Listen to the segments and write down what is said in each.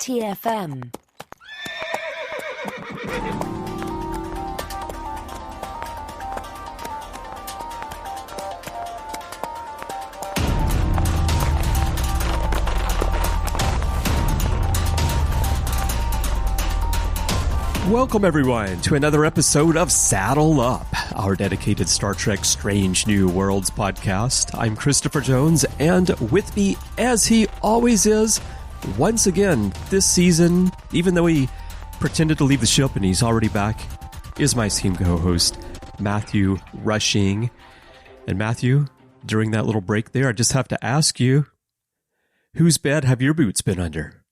TFM. Welcome, everyone, to another episode of Saddle Up, our dedicated Star Trek Strange New Worlds podcast. I'm Christopher Jones, and with me, as he always is, once again, this season, even though he pretended to leave the ship and he's already back, is my team co-host, Matthew Rushing. And Matthew, during that little break there, I just have to ask you, whose bed have your boots been under?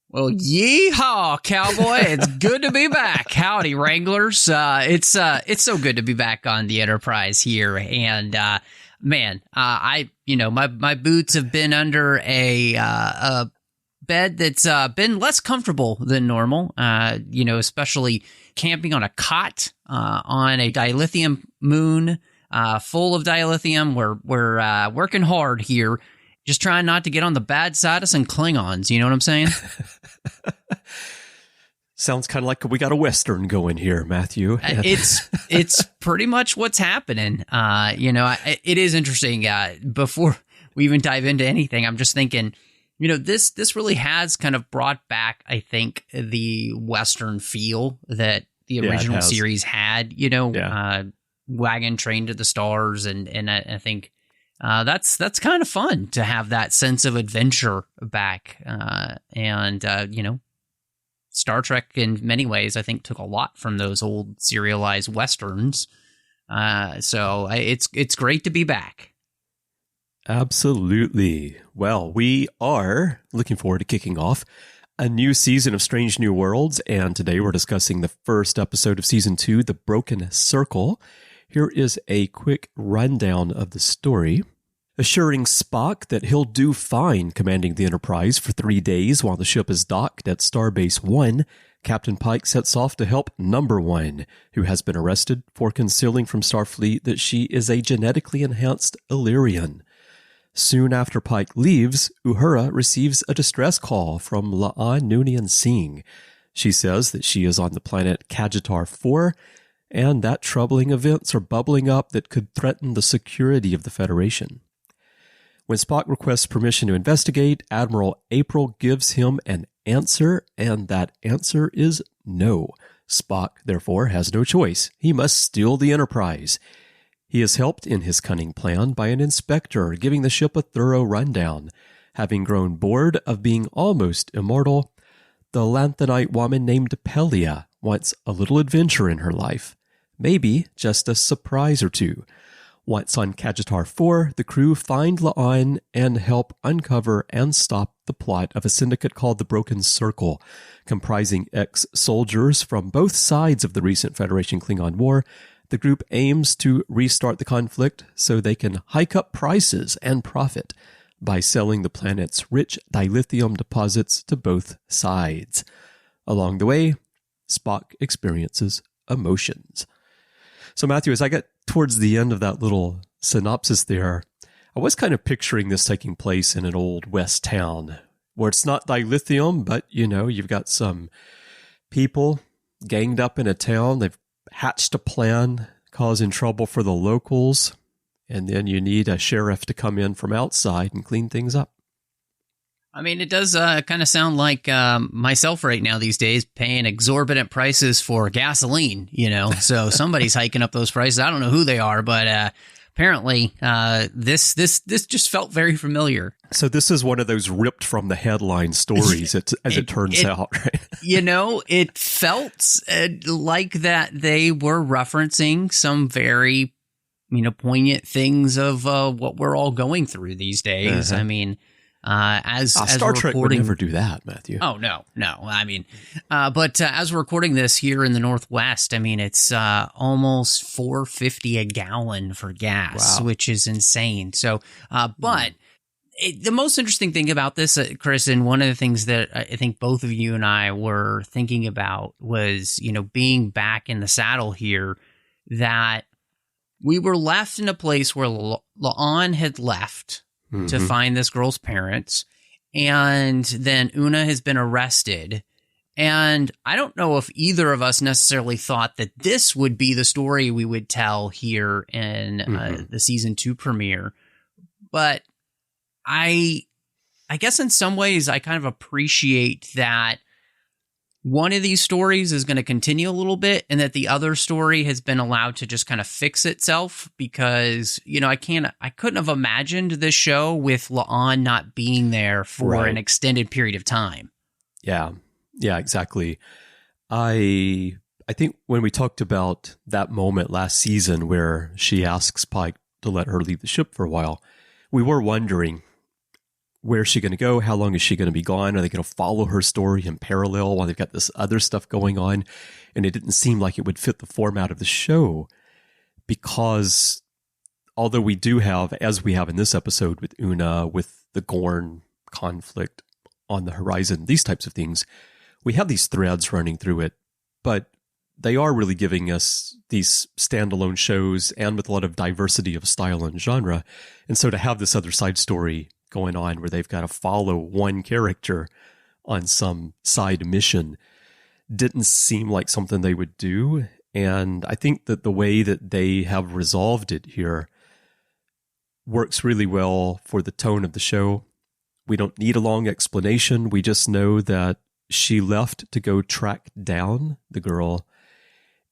Well, yeehaw, cowboy! It's good to be back. Howdy, Wranglers. It's so good to be back on the Enterprise here, and man, my boots have been under a bed that's been less comfortable than normal. Especially camping on a cot on a dilithium moon full of dilithium. We're working hard here. Just trying not to get on the bad side of some Klingons, you know what I'm saying? Sounds kind of like we got a Western going here, Matthew. It's pretty much what's happening. It is interesting. Before we even dive into anything, I'm just thinking, this really has kind of brought back, I think, the Western feel that the original series had, Wagon Train to the Stars. And I think that's kind of fun to have that sense of adventure back. Star Trek in many ways, I think, took a lot from those old serialized Westerns. So it's great to be back. Absolutely. Well, we are looking forward to kicking off a new season of Strange New Worlds. And today we're discussing the first episode of Season 2, The Broken Circle. Here is a quick rundown of the story. Assuring Spock that he'll do fine commanding the Enterprise for 3 days while the ship is docked at Starbase 1, Captain Pike sets off to help Number 1, who has been arrested for concealing from Starfleet that she is a genetically enhanced Illyrian. Soon after Pike leaves, Uhura receives a distress call from La'an Noonien-Singh. She says that she is on the planet Cajitar 4, and that troubling events are bubbling up that could threaten the security of the Federation. When Spock requests permission to investigate, Admiral April gives him an answer, and that answer is no. Spock, therefore, has no choice. He must steal the Enterprise. He is helped in his cunning plan by an inspector giving the ship a thorough rundown. Having grown bored of being almost immortal, the Lanthanite woman named Pelia wants a little adventure in her life. Maybe just a surprise or two. Once on Cajitar 4, the crew find La'an and help uncover and stop the plot of a syndicate called the Broken Circle, comprising ex-soldiers from both sides of the recent Federation Klingon War. The group aims to restart the conflict so they can hike up prices and profit by selling the planet's rich dilithium deposits to both sides. Along the way, Spock experiences emotions. So, Matthew, as I get towards the end of that little synopsis there, I was kind of picturing this taking place in an old West town where it's not dilithium, but, you've got some people ganged up in a town. They've hatched a plan, causing trouble for the locals, and then you need a sheriff to come in from outside and clean things up. I mean, it does kind of sound like myself right now these days, paying exorbitant prices for gasoline, So somebody's hiking up those prices. I don't know who they are, but apparently this just felt very familiar. So this is one of those ripped from the headline stories, as it turns out, right? It felt like that they were referencing some very, poignant things of what we're all going through these days. Uh-huh. I mean, as Star Trek would never do that, Matthew. Oh, no. I mean, but as we're recording this here in the Northwest, I mean, it's almost $4.50 a gallon for gas, Wow. Which is insane. So, but the most interesting thing about this, Chris, and one of the things that I think both of you and I were thinking about was, being back in the saddle here, that we were left in a place where La'an had left to find this girl's parents, and then Una has been arrested. And I don't know if either of us necessarily thought that this would be the story we would tell here in the season 2 premiere. But I guess in some ways I kind of appreciate that one of these stories is going to continue a little bit and that the other story has been allowed to just kind of fix itself, because, I couldn't have imagined this show with La'an not being there for an extended period of time. Yeah, exactly. I think when we talked about that moment last season where she asks Pike to let her leave the ship for a while, we were wondering, where's she going to go? How long is she going to be gone? Are they going to follow her story in parallel while they've got this other stuff going on? And it didn't seem like it would fit the format of the show, because although we do have, as we have in this episode with Una, with the Gorn conflict on the horizon, these types of things, we have these threads running through it, but they are really giving us these standalone shows and with a lot of diversity of style and genre. And so to have this other side story going on where they've got to follow one character on some side mission didn't seem like something they would do. And I think that the way that they have resolved it here works really well for the tone of the show. We don't need a long explanation. We just know that she left to go track down the girl.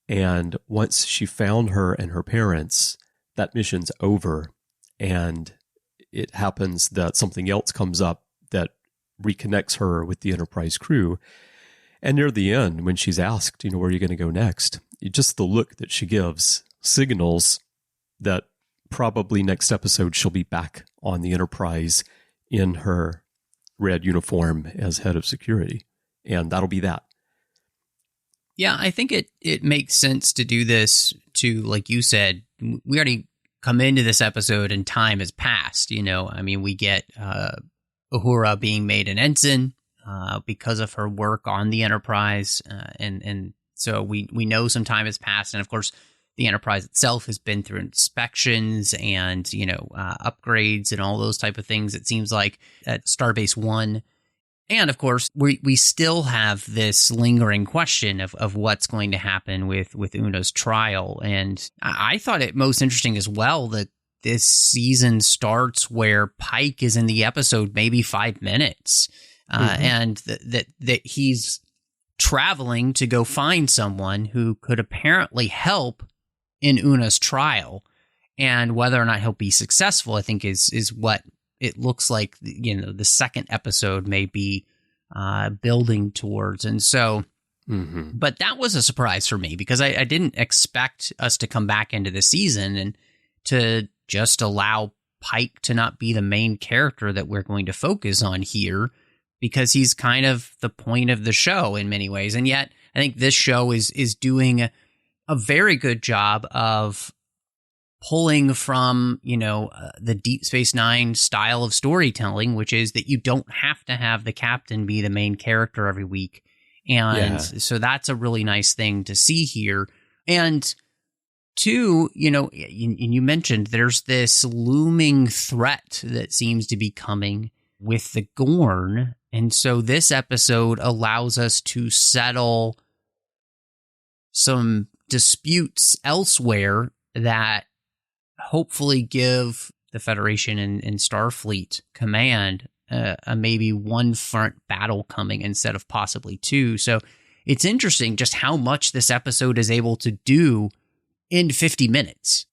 And once she found her and her parents, that mission's over. And it happens that something else comes up that reconnects her with the Enterprise crew. And near the end, when she's asked, where are you going to go next? Just the look that she gives signals that probably next episode she'll be back on the Enterprise in her red uniform as head of security. And that'll be that. Yeah, I think it makes sense to do this to, like you said, we already come into this episode and time has passed, we get Uhura being made an ensign because of her work on the Enterprise. And so we know some time has passed. And of course, the Enterprise itself has been through inspections and, upgrades and all those type of things, it seems like, at Starbase 1. And of course, we still have this lingering question of what's going to happen with Una's trial. And I thought it most interesting as well that this season starts where Pike is in the episode maybe 5 minutes, and that he's traveling to go find someone who could apparently help in Una's trial. And whether or not he'll be successful, I think is what it looks like, the second episode may be building towards. And so, but that was a surprise for me, because I didn't expect us to come back into the season and to just allow Pike to not be the main character that we're going to focus on here, because he's kind of the point of the show in many ways. And yet I think this show is doing a very good job of pulling from, the Deep Space Nine style of storytelling, which is that you don't have to have the captain be the main character every week. And so that's a really nice thing to see here. And two, and you mentioned there's this looming threat that seems to be coming with the Gorn. And so this episode allows us to settle some disputes elsewhere that hopefully give the Federation and Starfleet command a maybe one front battle coming instead of possibly two. So it's interesting just how much this episode is able to do in 50 minutes,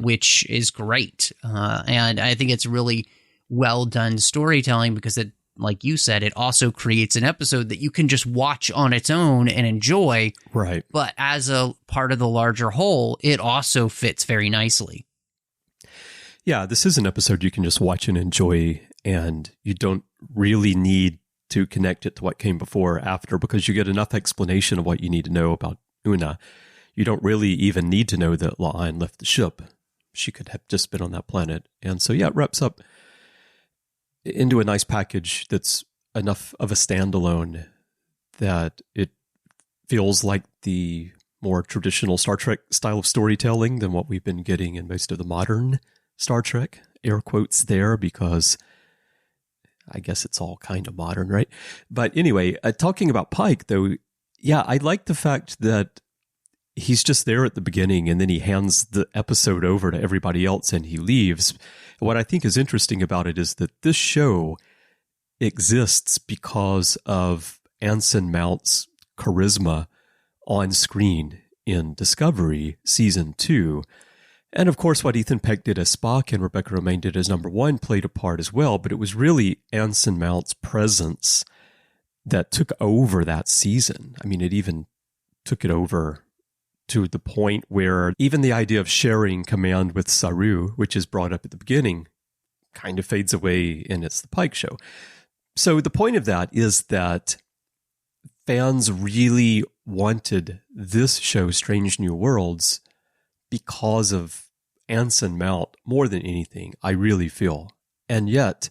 which is great. And I think it's really well done storytelling, because it, like you said, it also creates an episode that you can just watch on its own and enjoy. Right. But as a part of the larger whole, it also fits very nicely. Yeah, this is an episode you can just watch and enjoy, and you don't really need to connect it to what came before or after, because you get enough explanation of what you need to know about Una. You don't really even need to know that La'an left the ship. She could have just been on that planet. And so, yeah, it wraps up into a nice package that's enough of a standalone that it feels like the more traditional Star Trek style of storytelling than what we've been getting in most of the modern Star Trek. Air quotes there, because I guess it's all kind of modern, right? But anyway, talking about Pike, though, yeah, I like the fact that he's just there at the beginning and then he hands the episode over to everybody else and he leaves. What I think is interesting about it is that this show exists because of Anson Mount's charisma on screen in Discovery Season 2. And of course, what Ethan Peck did as Spock and Rebecca Romaine did as number 1 played a part as well, but it was really Anson Mount's presence that took over that season. I mean, it even took it over to the point where even the idea of sharing command with Saru, which is brought up at the beginning, kind of fades away in It's the Pike Show. So the point of that is that fans really wanted this show, Strange New Worlds, because of Anson Mount more than anything, I really feel. And yet,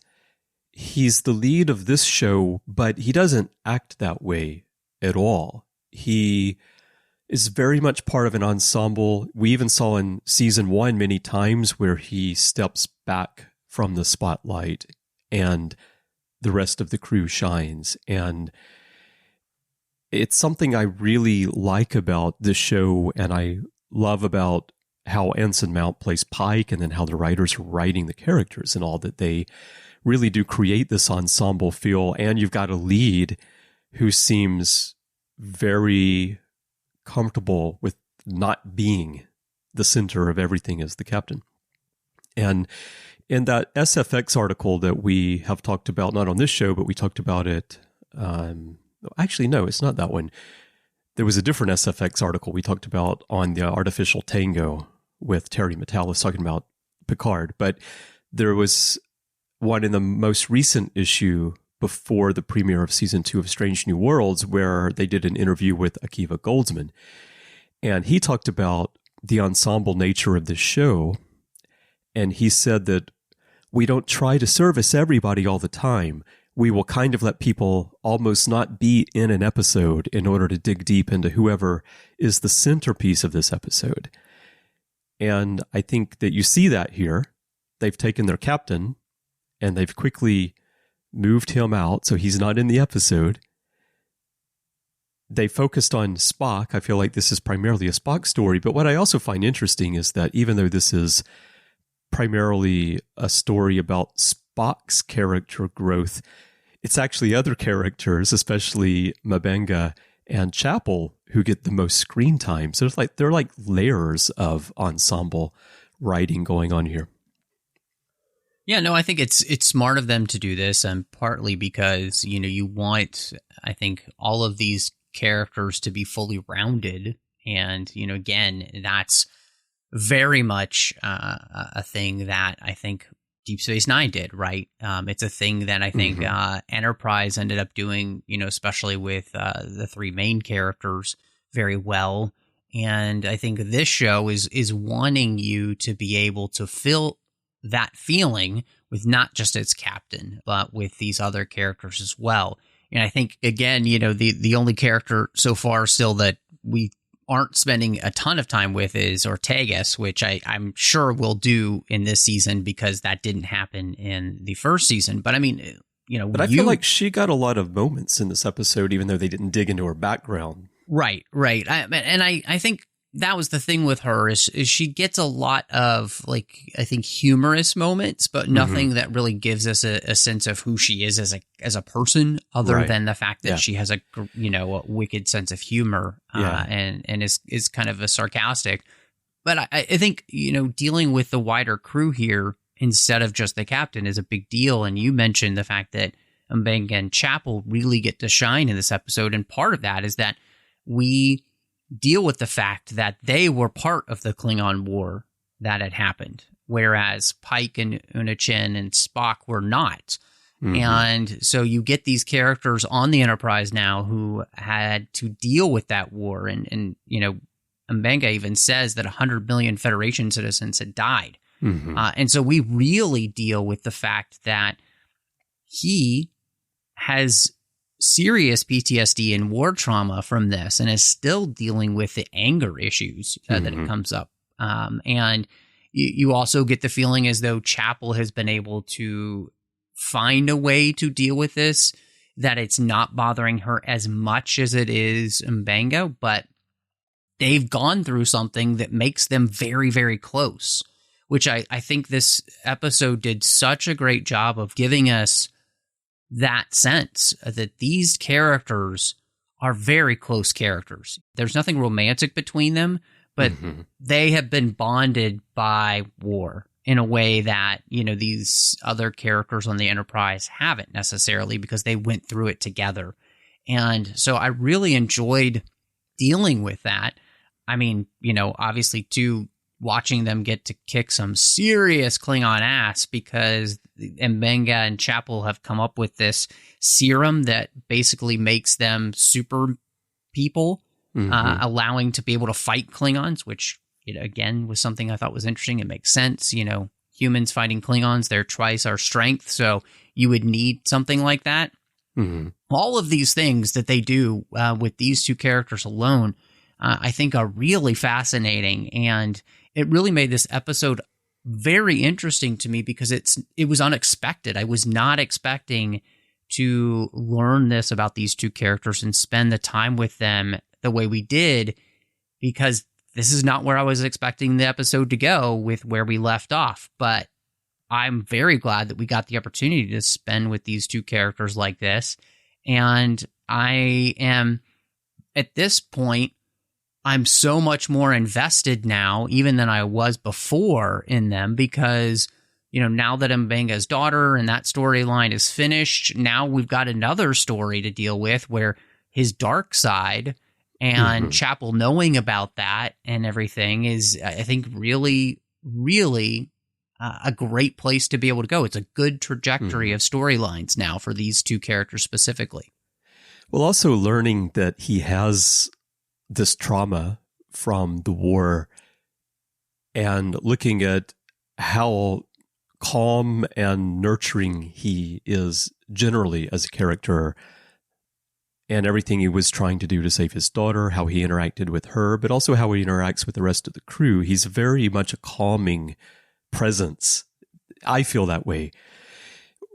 he's the lead of this show, but he doesn't act that way at all. He is very much part of an ensemble. We even saw in season 1 many times where he steps back from the spotlight and the rest of the crew shines. And it's something I really like about this show, and I love about how Anson Mount plays Pike and then how the writers are writing the characters and all, that they really do create this ensemble feel. And you've got a lead who seems very comfortable with not being the center of everything as the captain. And in that SFX article that we have talked about, not on this show, but we talked about it. Actually, no, it's not that one. There was a different SFX article we talked about on the Artificial Tango with Terry Metalis talking about Picard. But there was one in the most recent issue before the premiere of season 2 of Strange New Worlds, where they did an interview with Akiva Goldsman. And he talked about the ensemble nature of this show. And he said that we don't try to service everybody all the time. We will kind of let people almost not be in an episode in order to dig deep into whoever is the centerpiece of this episode. And I think that you see that here. They've taken their captain and they've quickly moved him out, so he's not in the episode. They focused on Spock. I feel like this is primarily a Spock story, but what I also find interesting is that even though this is primarily a story about Spock's character growth, it's actually other characters, especially M'Benga and Chapel, who get the most screen time. So it's like they're like layers of ensemble writing going on here. Yeah, no, I think it's smart of them to do this, and partly because, you know, you want, I think, all of these characters to be fully rounded. And, you know, again, that's very much a thing that I think Deep Space Nine did, right? It's a thing that I think Enterprise ended up doing, you know, especially with the 3 main characters very well. And I think this show is wanting you to be able to feel that feeling with not just its captain, but with these other characters as well. And I think, again, you know, the only character so far still that we aren't spending a ton of time with is Ortegas, which I'm sure we'll do in this season because that didn't happen in the first season. But I mean, you know, but I feel like she got a lot of moments in this episode, even though they didn't dig into her background. Right. I think that was the thing with her is she gets a lot of, like, I think humorous moments, but nothing that really gives us a sense of who she is as a person, other than the fact that she has a wicked sense of humor and is kind of a sarcastic. But I think, you know, dealing with the wider crew here instead of just the captain is a big deal. And you mentioned the fact that M'Benga and Chapel really get to shine in this episode, and part of that is that we deal with the fact that they were part of the Klingon War that had happened, whereas Pike and Una-Chin and Spock were not. And so you get these characters on the Enterprise now who had to deal with that war. And you know, M'Benga even says that 100 million Federation citizens had died. And so we really deal with the fact that he has serious PTSD and war trauma from this and is still dealing with the anger issues that it comes up. And you also get the feeling as though Chapel has been able to find a way to deal with this, that it's not bothering her as much as it is M'Benga, but they've gone through something that makes them very, very close, which I think this episode did such a great job of giving us that sense that these characters are very close characters. There's nothing romantic between them, but they have been bonded by war in a way that, you know, these other characters on the Enterprise haven't necessarily, because they went through it together. And so I really enjoyed dealing with that. I mean, you know, obviously too, watching them get to kick some serious Klingon ass, because M'Benga and Chapel have come up with this serum that basically makes them super people, allowing to be able to fight Klingons, which, you know, again, was something I thought was interesting. It makes sense. You know, humans fighting Klingons, they're twice our strength, so you would need something like that. All of these things that they do with these two characters alone, I think are really fascinating, and it really made this episode very interesting to me, because it was unexpected. I was not expecting to learn this about these two characters and spend the time with them the way we did, because this is not where I was expecting the episode to go with where we left off. But I'm very glad that we got the opportunity to spend with these two characters like this. And I am, at this point, I'm so much more invested now, even than I was before in them, because, you know, now that M'Benga's daughter and that storyline is finished, now we've got another story to deal with where his dark side and Chapel knowing about that and everything is, I think, really, really a great place to be able to go. It's a good trajectory of storylines now for these two characters specifically. Well, also learning that he has this trauma from the war, and looking at how calm and nurturing he is generally as a character, and everything he was trying to do to save his daughter, how he interacted with her, but also how he interacts with the rest of the crew. He's very much a calming presence. I feel that way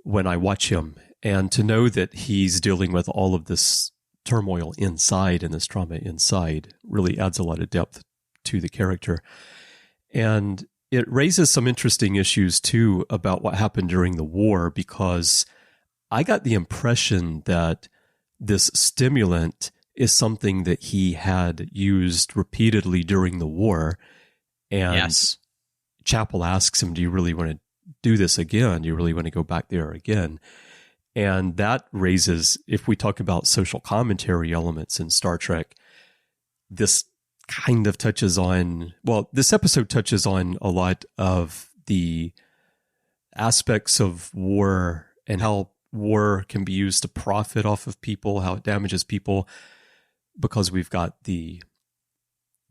when I watch him. And to know that he's dealing with all of this turmoil inside and this trauma inside really adds a lot of depth to the character. And it raises some interesting issues, too, about what happened during the war, because I got the impression that this stimulant is something that he had used repeatedly during the war. And Chapel asks him, do you really want to do this again? Do you really want to go back there again? And that raises, if we talk about social commentary elements in Star Trek, this kind of touches on, well, this episode touches on a lot of the aspects of war and how war can be used to profit off of people, how it damages people, because we've got the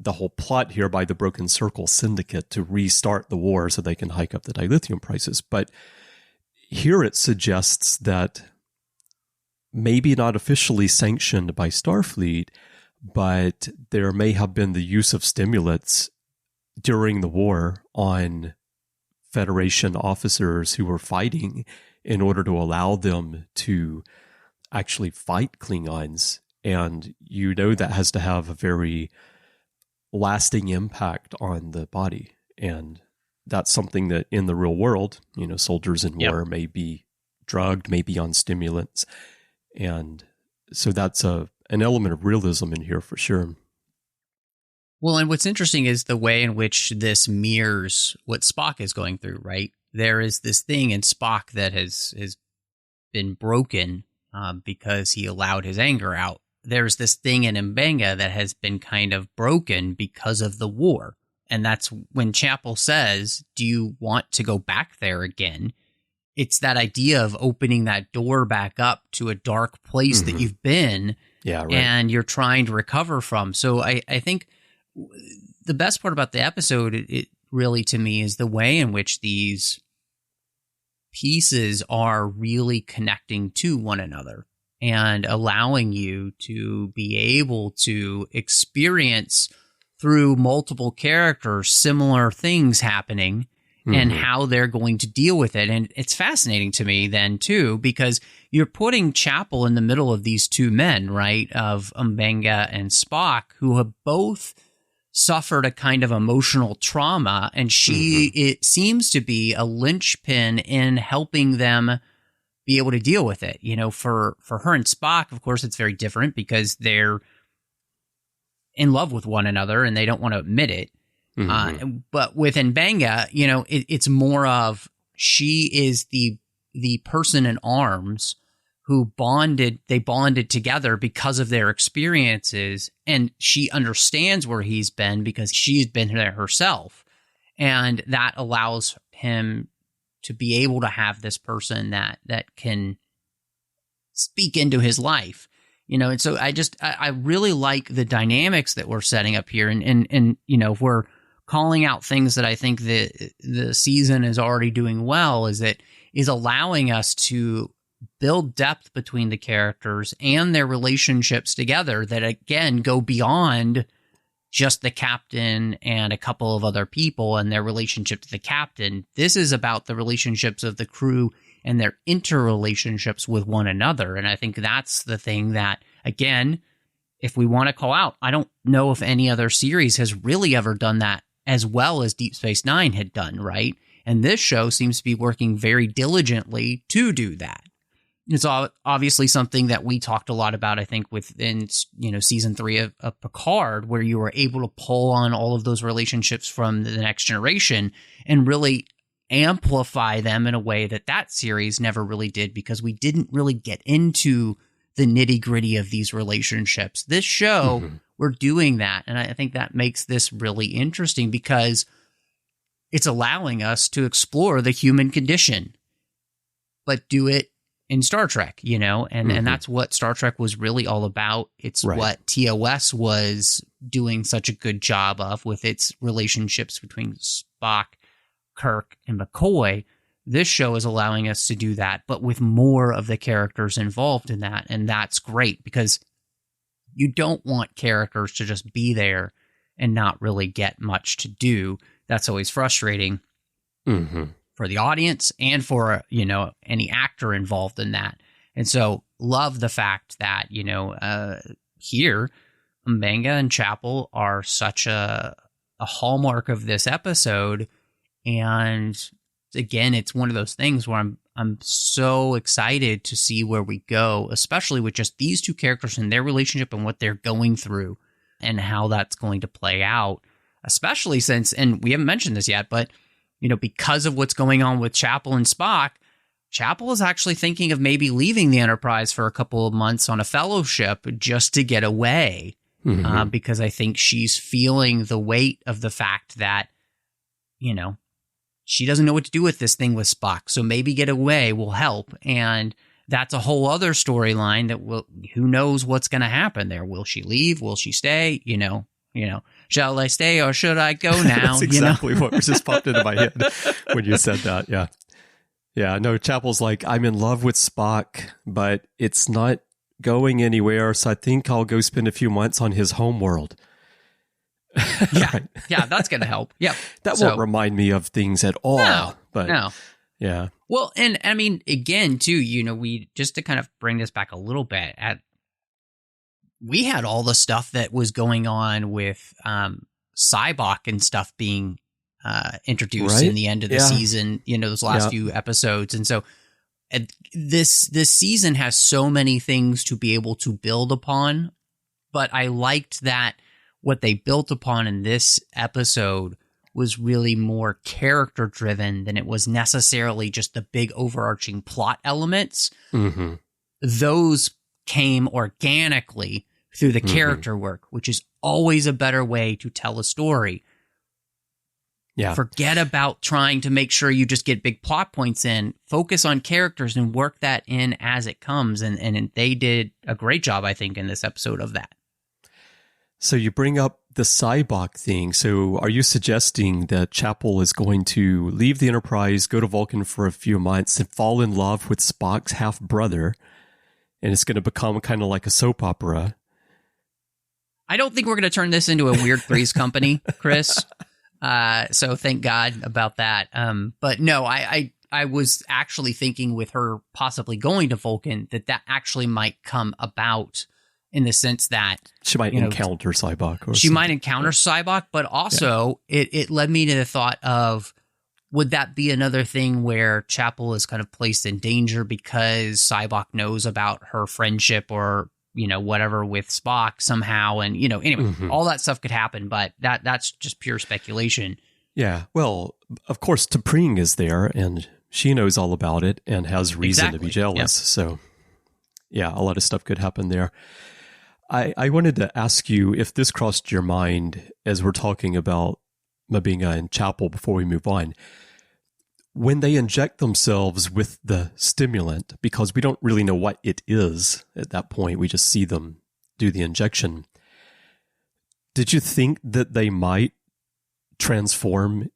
whole plot here by the Broken Circle Syndicate to restart the war so they can hike up the dilithium prices. But here it suggests that maybe not officially sanctioned by Starfleet, but there may have been the use of stimulants during the war on Federation officers who were fighting in order to allow them to actually fight Klingons. And you know that has to have a very lasting impact on the body. And that's something that in the real world, you know, soldiers in war may be drugged, may be on stimulants. And so that's an element of realism in here for sure. Well, and what's interesting is the way in which this mirrors what Spock is going through, right? There is this thing in Spock that has been broken because he allowed his anger out. There's this thing in M'Benga that has been kind of broken because of the war. And that's when Chapel says, do you want to go back there again? It's that idea of opening that door back up to a dark place that you've been and you're trying to recover from. So I think the best part about the episode, it really to me, is the way in which these pieces are really connecting to one another and allowing you to be able to experience through multiple characters similar things happening and how they're going to deal with it. And it's fascinating to me then, too, because you're putting Chapel in the middle of these two men, right, of M'Benga and Spock, who have both suffered a kind of emotional trauma, and it seems to be a linchpin in helping them be able to deal with it. You know, for her and Spock, of course, it's very different because they're in love with one another and they don't want to admit it. But with M'Benga, you know, it's more of she is the person in arms who bonded together because of their experiences, and she understands where he's been because she's been there herself, and that allows him to be able to have this person that can speak into his life, you know. And so I really like the dynamics that we're setting up here, and you know, if we're calling out things that I think the season is already doing well, is allowing us to build depth between the characters and their relationships together that, again, go beyond just the captain and a couple of other people and their relationship to the captain. This is about the relationships of the crew and their interrelationships with one another. And I think that's the thing that, again, if we want to call out, I don't know if any other series has really ever done that as well as Deep Space Nine had done, right? And this show seems to be working very diligently to do that. It's obviously something that we talked a lot about, I think, within, you know, season 3 of Picard, where you were able to pull on all of those relationships from the Next Generation and really amplify them in a way that series never really did, because we didn't really get into the nitty-gritty of these relationships. This show, we're doing that, and I think that makes this really interesting because it's allowing us to explore the human condition, but do it in Star Trek, you know, and that's what Star Trek was really all about. It's what TOS was doing such a good job of with its relationships between Spock, Kirk, and McCoy. This show is allowing us to do that, but with more of the characters involved in that. And that's great because you don't want characters to just be there and not really get much to do. That's always frustrating for the audience and for, you know, any actor involved in that. And so love the fact that, you know, here, M'Benga and Chapel are such a hallmark of this episode. And again, it's one of those things where I'm so excited to see where we go, especially with just these two characters and their relationship and what they're going through and how that's going to play out, especially since, and we haven't mentioned this yet, but, you know, because of what's going on with Chapel and Spock, Chapel is actually thinking of maybe leaving the Enterprise for a couple of months on a fellowship just to get away, because I think she's feeling the weight of the fact that, you know, she doesn't know what to do with this thing with Spock, so maybe get away will help. And that's a whole other storyline that who knows what's going to happen there. Will she leave? Will she stay? You know, shall I stay or should I go now? That's exactly what just popped into my head when you said that. Yeah. Yeah. No, Chapel's like, I'm in love with Spock, but it's not going anywhere. So I think I'll go spend a few months on his home world. Yeah. Right. Yeah. That's going to help. Yeah. That won't remind me of things at all. No. Yeah. Well, and I mean, again, too, you know, we just to kind of bring this back a little bit, we had all the stuff that was going on with Cybok and stuff being introduced in the end of the season, you know, those last few episodes. And so this season has so many things to be able to build upon, but I liked that what they built upon in this episode was really more character driven than it was necessarily just the big overarching plot elements. Those came organically through the character work, which is always a better way to tell a story. Yeah. Forget about trying to make sure you just get big plot points in. Focus on characters and work that in as it comes. And they did a great job, I think, in this episode of that. So you bring up the Cybok thing. So are you suggesting that Chapel is going to leave the Enterprise, go to Vulcan for a few months, and fall in love with Spock's half-brother, and it's going to become kind of like a soap opera? I don't think we're going to turn this into a weird Three's Company, Chris. So thank God about that. But no, I was actually thinking with her possibly going to Vulcan that actually might come about in the sense that she might encounter Sybok. Or she something. might encounter Sybok, but also it led me to the thought of, would that be another thing where Chapel is kind of placed in danger because Sybok knows about her friendship or, whatever with Spock somehow. And, anyway, all that stuff could happen, but that's just pure speculation. Yeah. Well, of course, T'Pring is there and she knows all about it and has reason to be jealous. Yep. So, yeah, a lot of stuff could happen there. I wanted to ask you if this crossed your mind as we're talking about M'Benga and Chapel before we move on. When they inject themselves with the stimulant, because we don't really know what it is at that point, we just see them do the injection. Did you think that they might transform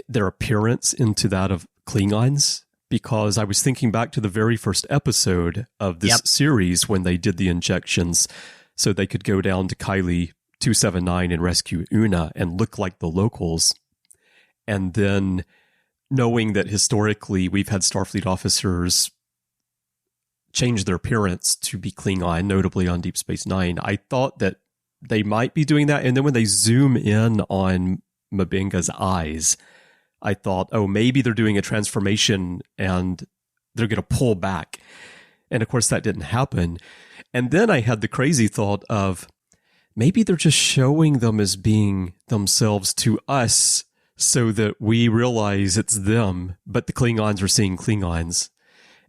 their appearance into that of Klingons? Because I was thinking back to the very first episode of this series when they did the injections so they could go down to Kylie 279 and rescue Una and look like the locals. And then knowing that historically we've had Starfleet officers change their appearance to be Klingon, notably on Deep Space Nine, I thought that they might be doing that. And then when they zoom in on M'Benga's eyes, I thought, oh, maybe they're doing a transformation and they're going to pull back. And of course, that didn't happen. And then I had the crazy thought of maybe they're just showing them as being themselves to us so that we realize it's them, but the Klingons are seeing Klingons.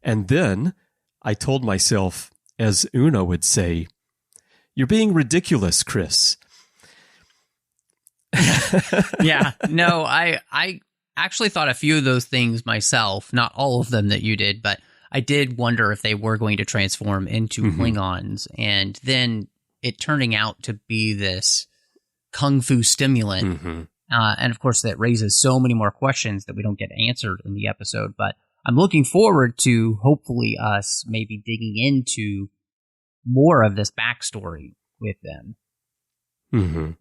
And then I told myself, as Una would say, "You're being ridiculous, Chris." Yeah, no, I actually thought a few of those things myself, not all of them that you did, but I did wonder if they were going to transform into Klingons, and then it turning out to be this kung fu stimulant. And of course, that raises so many more questions that we don't get answered in the episode. But I'm looking forward to hopefully us maybe digging into more of this backstory with them.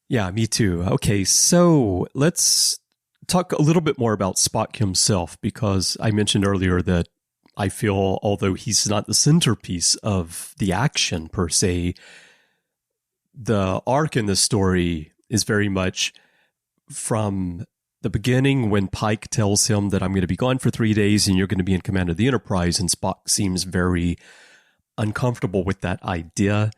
Yeah, me too. Okay, so let's talk a little bit more about Spock himself, because I mentioned earlier that I feel, although he's not the centerpiece of the action per se, the arc in this story is very much from the beginning when Pike tells him that I'm going to be gone for 3 days and you're going to be in command of the Enterprise, and Spock seems very uncomfortable with that idea.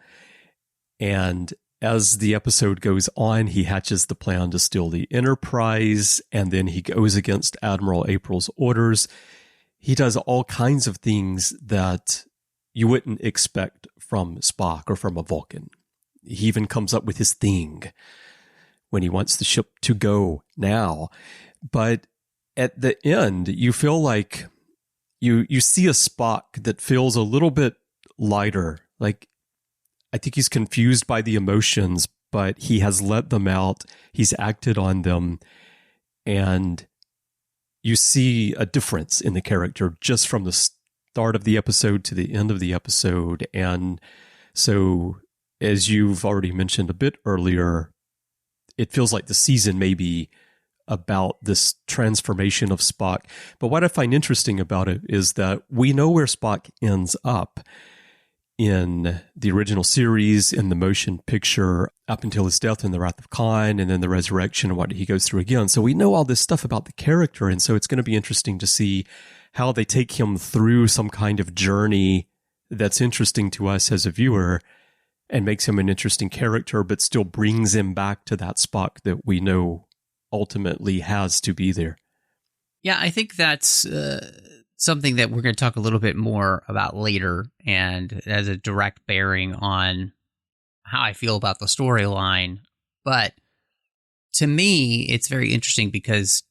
And as the episode goes on, he hatches the plan to steal the Enterprise, and then he goes against Admiral April's orders. He does all kinds of things that you wouldn't expect from Spock or from a Vulcan. He even comes up with his thing when he wants the ship to go now. But at the end, you feel like you see a Spock that feels a little bit lighter. Like, I think he's confused by the emotions, but he has let them out. He's acted on them. And you see a difference in the character just from the start of the episode to the end of the episode. And so, as you've already mentioned a bit earlier, it feels like the season may be about this transformation of Spock. But what I find interesting about it is that we know where Spock ends up in the original series, in the motion picture, up until his death in The Wrath of Khan, and then the resurrection and what he goes through again. So we know all this stuff about the character, and so it's going to be interesting to see how they take him through some kind of journey that's interesting to us as a viewer and makes him an interesting character, but still brings him back to that Spock that we know ultimately has to be there. Yeah, I think that's something that we're going to talk a little bit more about later, and as a direct bearing on how I feel about the storyline. But to me, it's very interesting because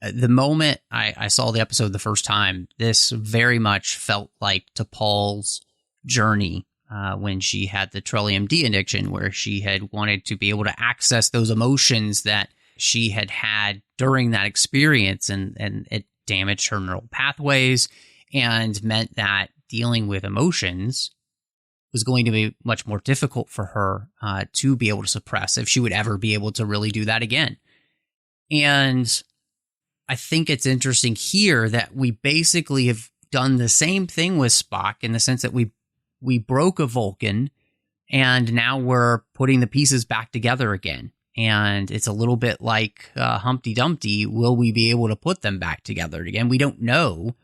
the moment I saw the episode the first time, this very much felt like T'Pol's journey when she had the Trillium D addiction, where she had wanted to be able to access those emotions that she had had during that experience, and it damaged her neural pathways and meant that dealing with emotions was going to be much more difficult for her to be able to suppress if she would ever be able to really do that again. And I think it's interesting here that we basically have done the same thing with Spock in the sense that we broke a Vulcan and now we're putting the pieces back together again. And it's a little bit like Humpty Dumpty. Will we be able to put them back together again? We don't know.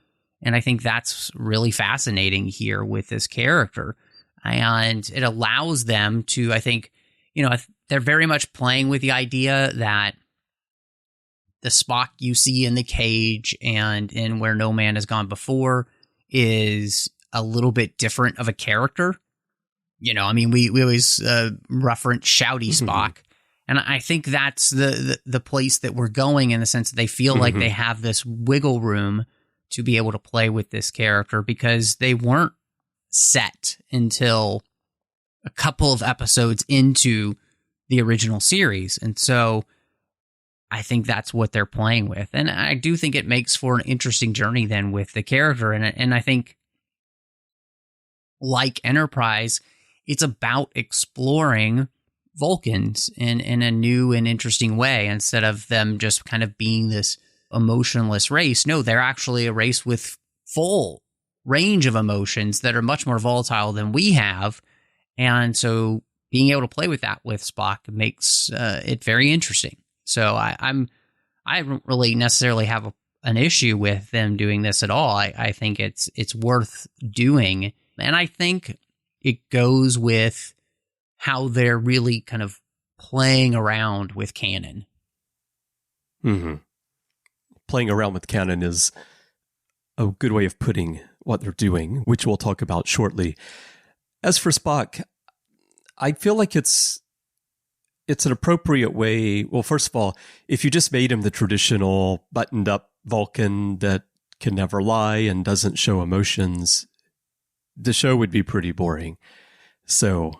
And I think that's really fascinating here with this character. And it allows them to, I think, they're very much playing with the idea that the Spock you see in the cage and in Where No Man Has Gone Before is a little bit different of a character. We always reference shouty Spock. And I think that's the place that we're going in the sense that they feel like they have this wiggle room to be able to play with this character because they weren't set until a couple of episodes into the original series. And so I think that's what they're playing with. And I do think it makes for an interesting journey then with the character. And I think like Enterprise, it's about exploring Vulcans in a new and interesting way instead of them just kind of being this emotionless race. No, they're actually a race with full range of emotions that are much more volatile than we have. And so being able to play with that with Spock makes it very interesting. So I don't really necessarily have an issue with them doing this at all. I think it's worth doing. And I think it goes with how they're really kind of playing around with canon. Playing around with canon is a good way of putting what they're doing, which we'll talk about shortly. As for Spock, I feel like it's an appropriate way. Well, first of all, if you just made him the traditional buttoned up Vulcan that can never lie and doesn't show emotions, the show would be pretty boring. So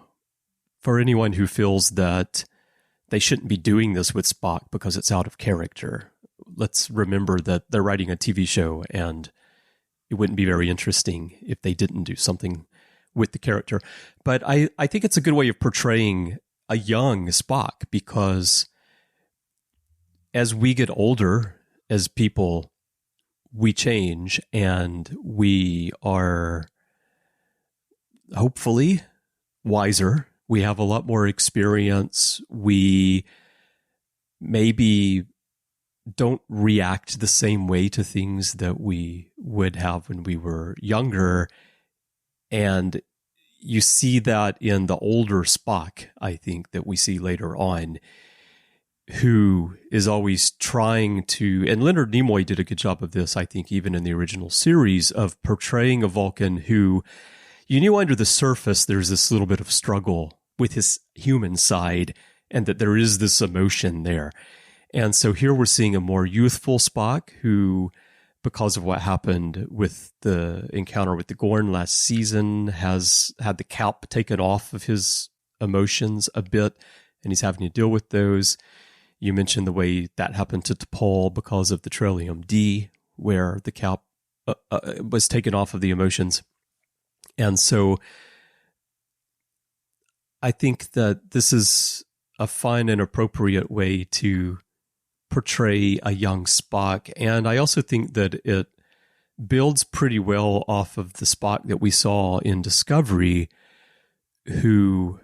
for anyone who feels that they shouldn't be doing this with Spock because it's out of character, let's remember that they're writing a TV show and it wouldn't be very interesting if they didn't do something with the character. But I think it's a good way of portraying a young Spock because as we get older, as people, we change and we are hopefully wiser. We have a lot more experience. We maybe don't react the same way to things that we would have when we were younger. And you see that in the older Spock, I think, that we see later on, who is always trying to, and Leonard Nimoy did a good job of this, I think, even in the original series, of portraying a Vulcan who, you knew under the surface there's this little bit of struggle with his human side and that there is this emotion there. And so here we're seeing a more youthful Spock who, because of what happened with the encounter with the Gorn last season, has had the cap taken off of his emotions a bit, and he's having to deal with those. You mentioned the way that happened to T'Pol because of the Trillium D, where the cap was taken off of the emotions. And so I think that this is a fun and appropriate way to portray a young Spock. And I also think that it builds pretty well off of the Spock that we saw in Discovery, who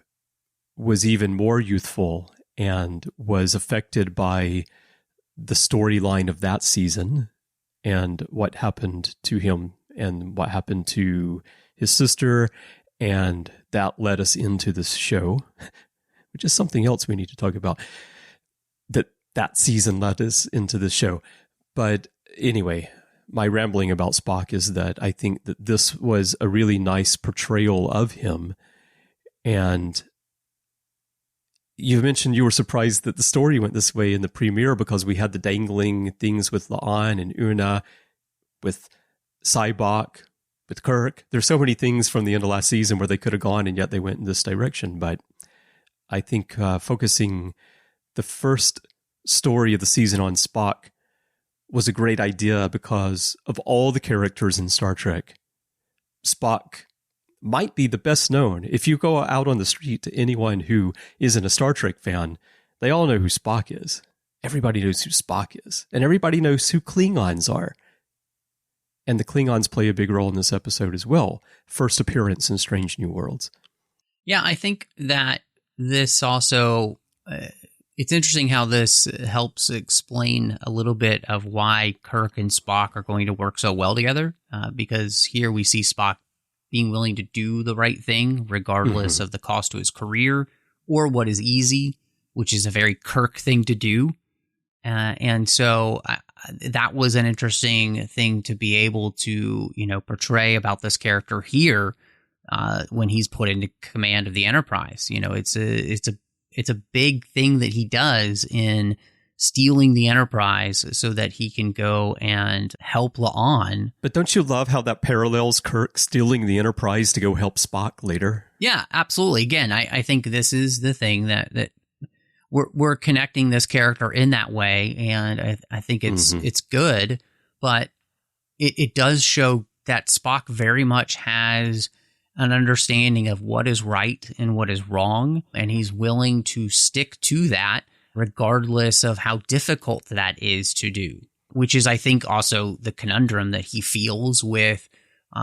was even more youthful and was affected by the storyline of that season and what happened to him and what happened to his sister. And that led us into this show, which is something else we need to talk about. That season led us into the show. But anyway, my rambling about Spock is that I think that this was a really nice portrayal of him. And you mentioned you were surprised that the story went this way in the premiere because we had the dangling things with La'an and Una, with Cybok, with Kirk. There's so many things from the end of last season where they could have gone, and yet they went in this direction. But I think focusing the first story of the season on Spock was a great idea because of all the characters in Star Trek, Spock might be the best known. If you go out on the street to anyone who isn't a Star Trek fan, they all know who Spock is. everybody knows who Spock is, and everybody knows who Klingons are. And the Klingons play a big role in this episode as well. First appearance in Strange New Worlds. Yeah, I think that this also, it's interesting how this helps explain a little bit of why Kirk and Spock are going to work so well together, because here we see Spock being willing to do the right thing, regardless of the cost to his career or what is easy, which is a very Kirk thing to do. And so that was an interesting thing to be able to, portray about this character here when he's put into command of the Enterprise. It's a big thing that he does in stealing the Enterprise so that he can go and help La'an. But don't you love how that parallels Kirk stealing the Enterprise to go help Spock later? Yeah, absolutely. Again, I think this is the thing that we're connecting this character in that way, and I think it's good, but it does show that Spock very much has an understanding of what is right and what is wrong, and he's willing to stick to that regardless of how difficult that is to do, which is, I think, also the conundrum that he feels with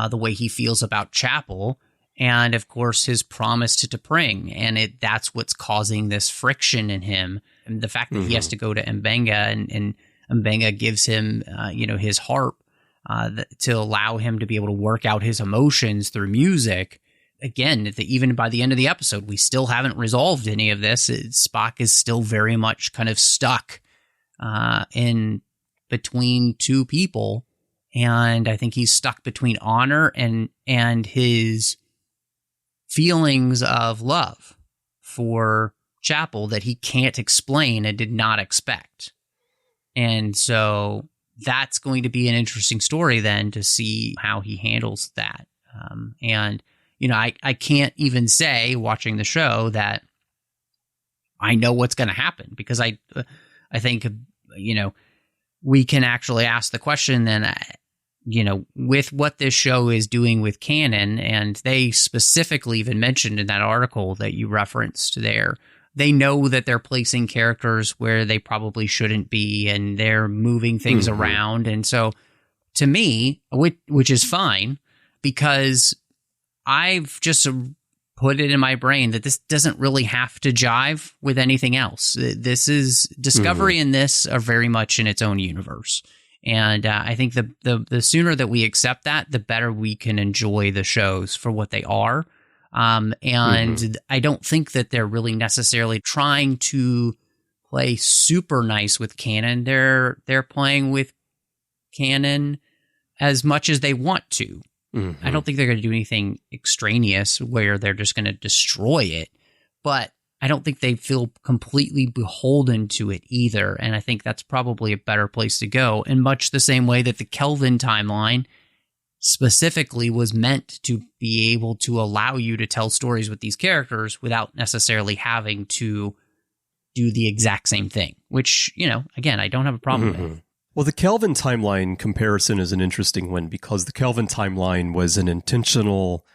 the way he feels about Chapel, and, of course, his promise to T'Pring, and that's what's causing this friction in him. And the fact that he has to go to M'Benga, and M'Benga gives him, his harp to allow him to be able to work out his emotions through music. Again, even by the end of the episode, we still haven't resolved any of this. Spock is still very much kind of stuck in between two people, and I think he's stuck between honor and his feelings of love for Chapel that he can't explain and did not expect. And so that's going to be an interesting story then to see how he handles that. I can't even say, watching the show, that I know what's going to happen, because I think, we can actually ask the question then, with what this show is doing with canon, and they specifically even mentioned in that article that you referenced there, they know that they're placing characters where they probably shouldn't be, and they're moving things around. And so, to me, which is fine, because I've just put it in my brain that this doesn't really have to jive with anything else. This is Discovery and this are very much in its own universe. And I think the sooner that we accept that, the better we can enjoy the shows for what they are. I don't think that they're really necessarily trying to play super nice with canon. They're playing with canon as much as they want to. I don't think they're going to do anything extraneous where they're just going to destroy it. But I don't think they feel completely beholden to it either, and I think that's probably a better place to go, in much the same way that the Kelvin timeline specifically was meant to be able to allow you to tell stories with these characters without necessarily having to do the exact same thing, which, again, I don't have a problem with. Well, the Kelvin timeline comparison is an interesting one, because the Kelvin timeline was an intentional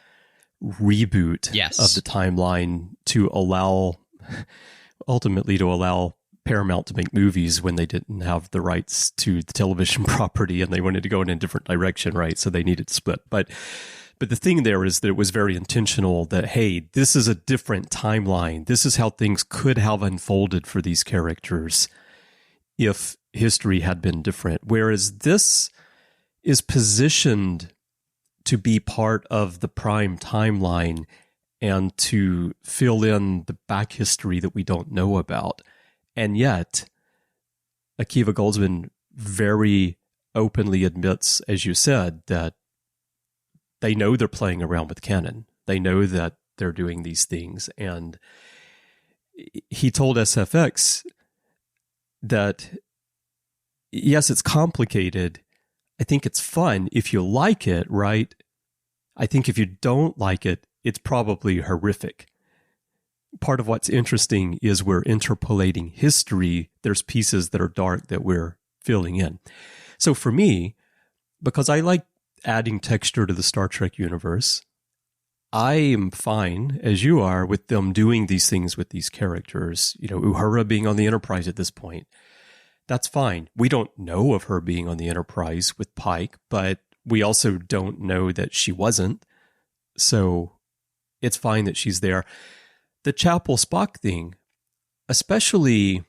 reboot of the timeline to ultimately allow Paramount to make movies when they didn't have the rights to the television property, and they wanted to go in a different direction, right? So they needed to split. But the thing there is that it was very intentional that, hey, this is a different timeline. This is how things could have unfolded for these characters if history had been different. Whereas this is positioned to be part of the prime timeline and to fill in the back history that we don't know about. And yet, Akiva Goldsman very openly admits, as you said, that they know they're playing around with canon. They know that they're doing these things. And he told SFX that, yes, it's complicated. I think it's fun if you like it, right? I think if you don't like it, it's probably horrific. Part of what's interesting is we're interpolating history. There's pieces that are dark that we're filling in. So for me, because I like adding texture to the Star Trek universe, I am fine, as you are, with them doing these things with these characters. Uhura being on the Enterprise at this point. that's fine. We don't know of her being on the Enterprise with Pike, but we also don't know that she wasn't. So it's fine that she's there. The Chapel Spock thing, especially,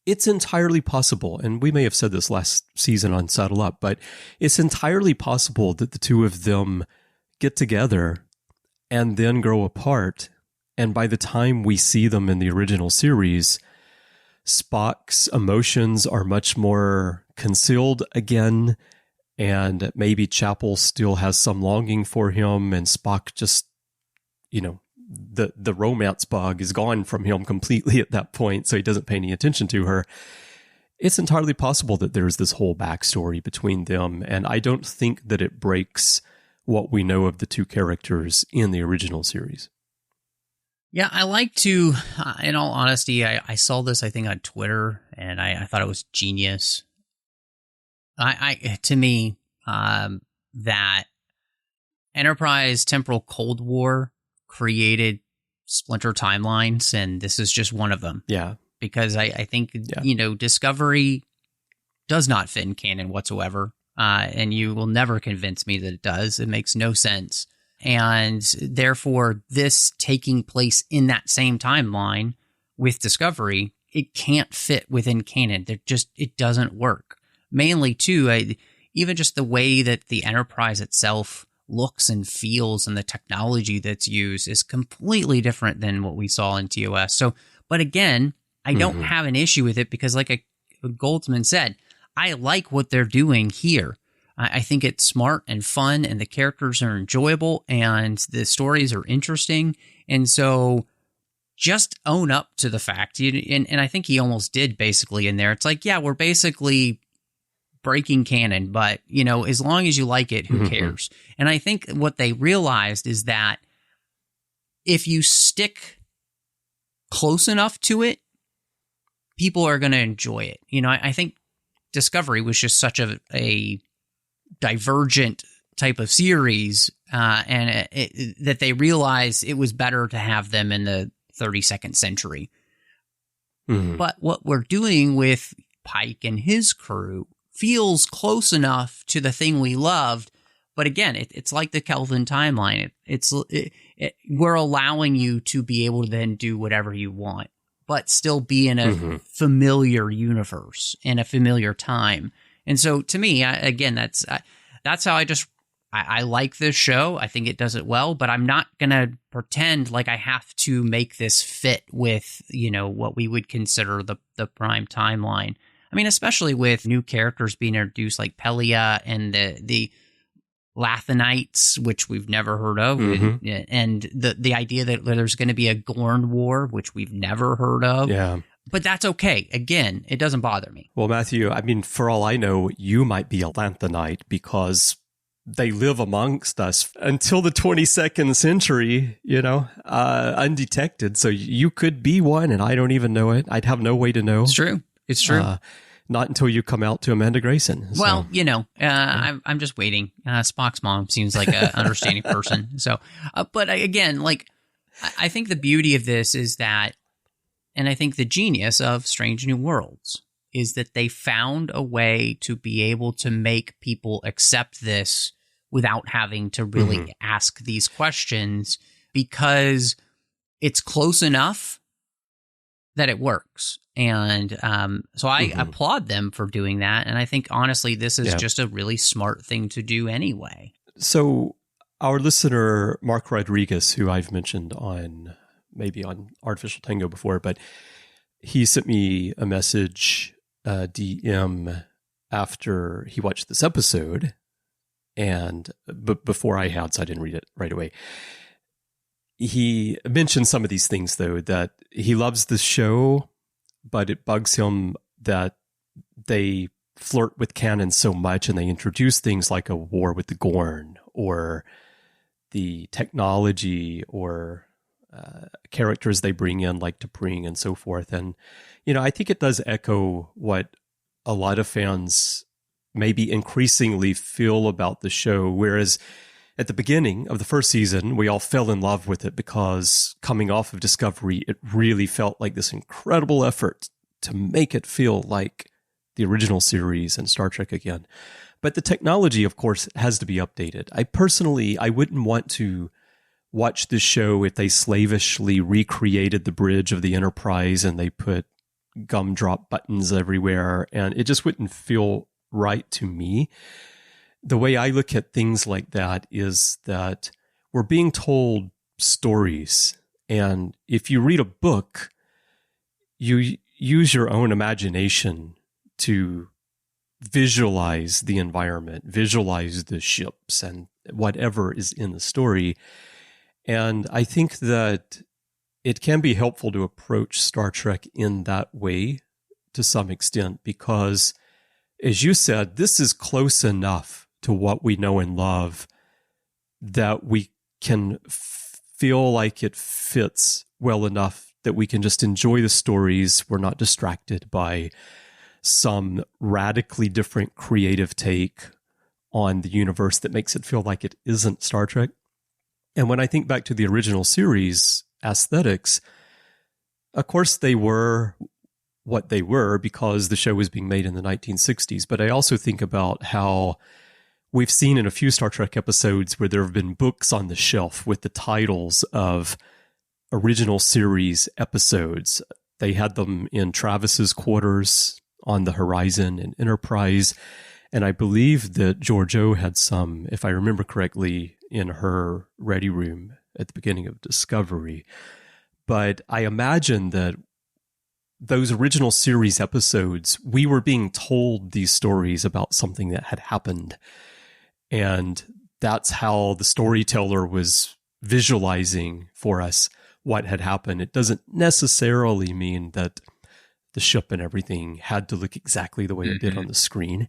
it's entirely possible, and we may have said this last season on Saddle Up, but it's entirely possible that the two of them get together and then grow apart. And by the time we see them in the original series, Spock's emotions are much more concealed again, and maybe Chapel still has some longing for him, and Spock just, the romance bug is gone from him completely at that point, so he doesn't pay any attention to her. It's entirely possible that there's this whole backstory between them, and I don't think that it breaks what we know of the two characters in the original series. Yeah, I like to, in all honesty, I saw this, I think, on Twitter, and I thought it was genius. To me, that Enterprise Temporal Cold War created splinter timelines, and this is just one of them. Yeah. Because I think, Discovery does not fit in canon whatsoever, and you will never convince me that it does. It makes no sense. And therefore, this taking place in that same timeline with Discovery, it can't fit within canon. It doesn't work. Mainly, too, even just the way that the Enterprise itself looks and feels and the technology that's used is completely different than what we saw in TOS. So, but again, I don't have an issue with it because, like Goldsman said, I like what they're doing here. I think it's smart and fun, and the characters are enjoyable, and the stories are interesting. And so just own up to the fact. And I think he almost did basically in there. It's like, yeah, we're basically breaking canon, but, as long as you like it, who cares? And I think what they realized is that if you stick close enough to it, people are going to enjoy it. I think Discovery was just such a divergent type of series, and that they realized it was better to have them in the 32nd century. But what we're doing with Pike and his crew feels close enough to the thing we loved, but again, it's like the Kelvin timeline. We're allowing you to be able to then do whatever you want, but still be in a familiar universe and a familiar time. And so, to me, again, that's how I like this show. I think it does it well, but I'm not going to pretend like I have to make this fit with, what we would consider the prime timeline. I mean, especially with new characters being introduced like Pelia and the Lathanites, which we've never heard of, and the idea that there's going to be a Gorn War, which we've never heard of. Yeah. But that's okay. Again, it doesn't bother me. Well, Matthew, I mean, for all I know, you might be a Lanthanite because they live amongst us until the 22nd century, undetected. So you could be one, and I don't even know it. I'd have no way to know. It's true. It's true. Not until you come out to Amanda Grayson. So. Well, I'm just waiting. Spock's mom seems like an understanding person. So, but again, like, I think the beauty of this is that, and I think the genius of Strange New Worlds is that they found a way to be able to make people accept this without having to really ask these questions, because it's close enough that it works. And so I applaud them for doing that. And I think, honestly, this is just a really smart thing to do anyway. So our listener, Mark Rodriguez, who I've mentioned on Artificial Tango before, but he sent me a message, DM, after he watched this episode, and before I had, so I didn't read it right away. He mentioned some of these things, though, that he loves the show, but it bugs him that they flirt with canon so much, and they introduce things like a war with the Gorn, or the technology, or characters they bring in like T'Pring and so forth. And, I think it does echo what a lot of fans maybe increasingly feel about the show, whereas at the beginning of the first season, we all fell in love with it because coming off of Discovery, it really felt like this incredible effort to make it feel like the original series and Star Trek again. But the technology, of course, has to be updated. I wouldn't want to watch this show if they slavishly recreated the bridge of the Enterprise and they put gumdrop buttons everywhere, and it just wouldn't feel right to me. The way I look at things like that is that we're being told stories, and if you read a book, you use your own imagination to visualize the environment, visualize the ships and whatever is in the story. And I think that it can be helpful to approach Star Trek in that way to some extent, because, as you said, this is close enough to what we know and love that we can feel like it fits well enough that we can just enjoy the stories. We're not distracted by some radically different creative take on the universe that makes it feel like it isn't Star Trek. And when I think back to the original series aesthetics, of course they were what they were because the show was being made in the 1960s. But I also think about how we've seen in a few Star Trek episodes where there have been books on the shelf with the titles of original series episodes. They had them in Travis's quarters on the Horizon and Enterprise. And I believe that Georgiou had some, if I remember correctly, in her ready room at the beginning of Discovery. But I imagine that those original series episodes, we were being told these stories about something that had happened. And that's how the storyteller was visualizing for us what had happened. It doesn't necessarily mean that the ship and everything had to look exactly the way it did on the screen.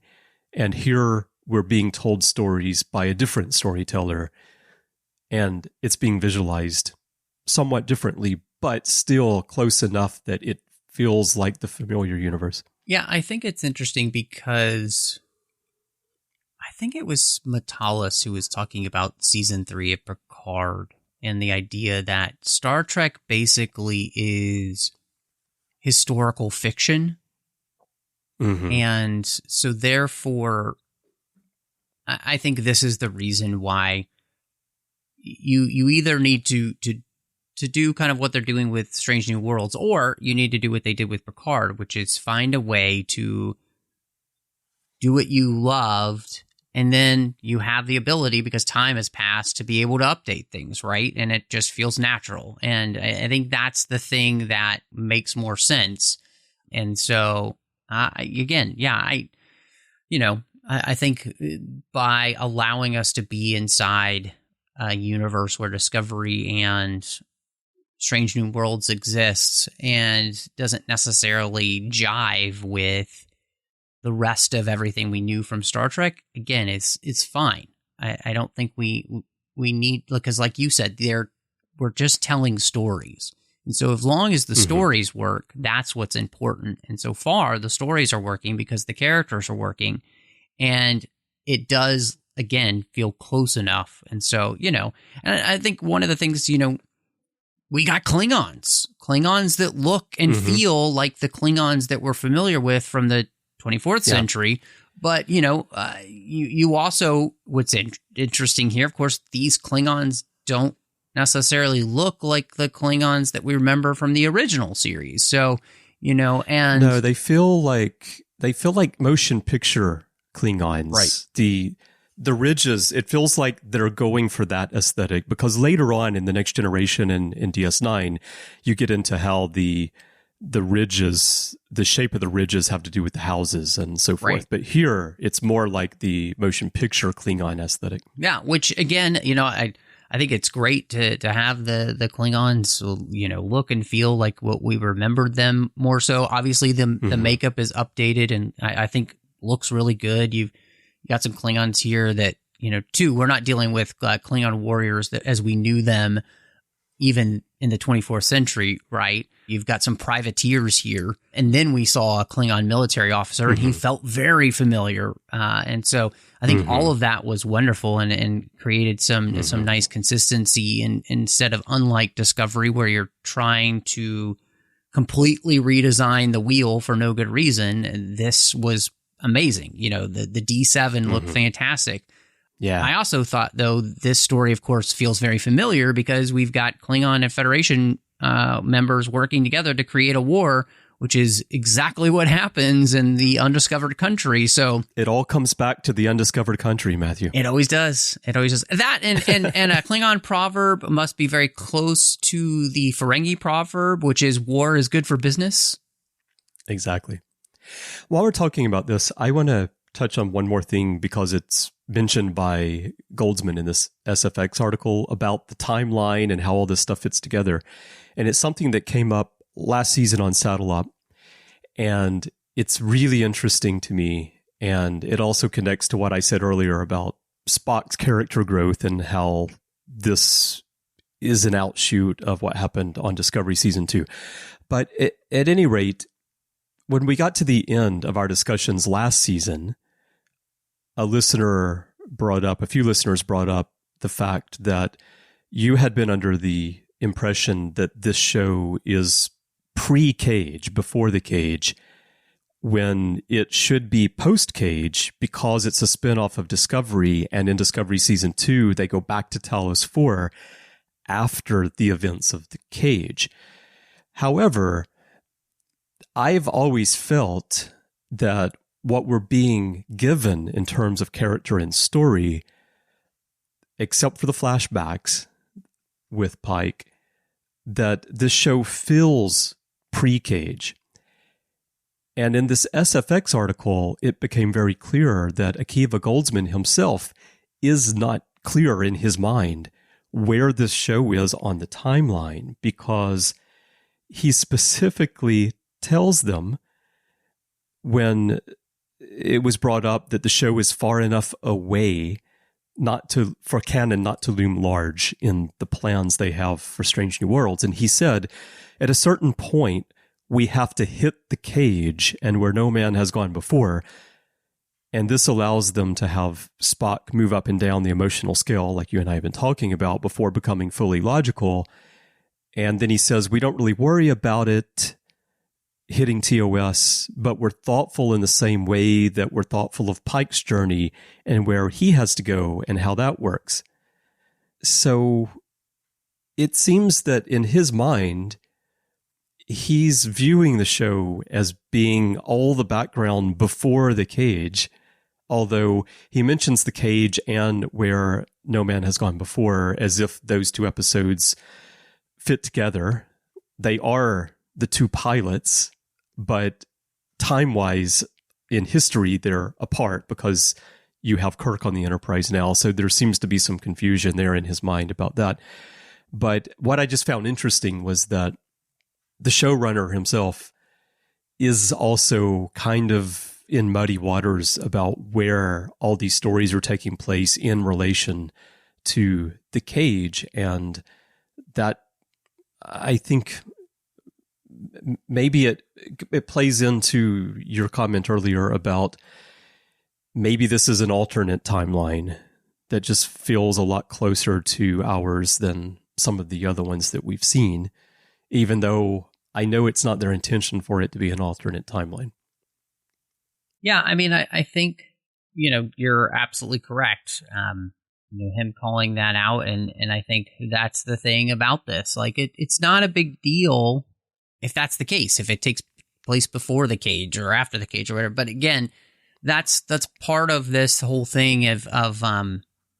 And here we're being told stories by a different storyteller, and it's being visualized somewhat differently, but still close enough that it feels like the familiar universe. Yeah, I think it's interesting because I think it was Matalas who was talking about season 3 of Picard and the idea that Star Trek basically is historical fiction. Mm-hmm. And so therefore, I think this is the reason why you either need to do kind of what they're doing with Strange New Worlds, or you need to do what they did with Picard, which is find a way to do what you loved, and then you have the ability, because time has passed, to be able to update things, right? And it just feels natural. And I think that's the thing that makes more sense. And so, I think by allowing us to be inside a universe where Discovery and Strange New Worlds exists and doesn't necessarily jive with the rest of everything we knew from Star Trek, again, it's fine. I don't think we need, because like you said, we're just telling stories. And so as long as the stories work, that's what's important. And so far, the stories are working because the characters are working. And it does, again, feel close enough. And so, and I think one of the things, we got Klingons that look and feel like the Klingons that we're familiar with from the 24th century. But, you also, what's interesting here, of course, these Klingons don't necessarily look like the Klingons that we remember from the original series. So, and no, they feel like motion picture Klingons. Right. The ridges, it feels like they're going for that aesthetic, because later on in the Next Generation and in DS9, you get into how the ridges, the shape of the ridges have to do with the houses and so forth. Right. But here, it's more like the motion picture Klingon aesthetic. Yeah, which again, I think it's great to have the Klingons, look and feel like what we remembered them more so. Obviously, the makeup is updated and I think looks really good. You've got some Klingons here that, too, we're not dealing with Klingon warriors that as we knew them even in the 24th century, right? You've got some privateers here. And then we saw a Klingon military officer and he felt very familiar. And so I think all of that was wonderful and created some nice consistency. And instead of, unlike Discovery, where you're trying to completely redesign the wheel for no good reason. This was amazing. You know, the D7 looked fantastic. Yeah. I also thought, though, this story, of course, feels very familiar because we've got Klingon and Federation members working together to create a war, which is exactly what happens in the undiscovered country. So it all comes back to the undiscovered country, Matthew. It always does. It always does. That and a Klingon proverb must be very close to the Ferengi proverb, which is war is good for business. Exactly. While we're talking about this, I want to touch on one more thing because it's mentioned by Goldsman in this SFX article about the timeline and how all this stuff fits together. And it's something that came up last season on Saddle Up. And it's really interesting to me. And it also connects to what I said earlier about Spock's character growth and how this is an outshoot of what happened on Discovery Season 2. But at any rate, when we got to the end of our discussions last season, a few listeners brought up the fact that you had been under the impression that this show is pre-Cage, before the Cage, when it should be post-Cage because it's a spinoff of Discovery, and in Discovery Season 2, they go back to Talos 4 after the events of the Cage. However, I've always felt that what we're being given in terms of character and story, except for the flashbacks with Pike, that this show feels pre-Cage. And in this SFX article, it became very clear that Akiva Goldsman himself is not clear in his mind where this show is on the timeline, because he specifically tells them when it was brought up that the show is far enough away for canon not to loom large in the plans they have for Strange New Worlds. And he said, at a certain point, we have to hit the Cage and where no man has gone before. And this allows them to have Spock move up and down the emotional scale, like you and I have been talking about, before becoming fully logical. And then he says, we don't really worry about it hitting TOS, but we're thoughtful in the same way that we're thoughtful of Pike's journey and where he has to go and how that works. So it seems that in his mind, he's viewing the show as being all the background before the Cage, although he mentions the Cage and where no man has gone before as if those two episodes fit together. They are the two pilots, but time-wise, in history, they're apart because you have Kirk on the Enterprise now, so there seems to be some confusion there in his mind about that. But what I just found interesting was that the showrunner himself is also kind of in muddy waters about where all these stories are taking place in relation to the Cage, and that, I think, maybe it plays into your comment earlier about maybe this is an alternate timeline that just feels a lot closer to ours than some of the other ones that we've seen, even though I know it's not their intention for it to be an alternate timeline. Yeah, I mean, I think, you're absolutely correct. Him calling that out, and I think that's the thing about this. Like, it's not a big deal if that's the case, if it takes place before the Cage or after the Cage or whatever. But again, that's part of this whole thing of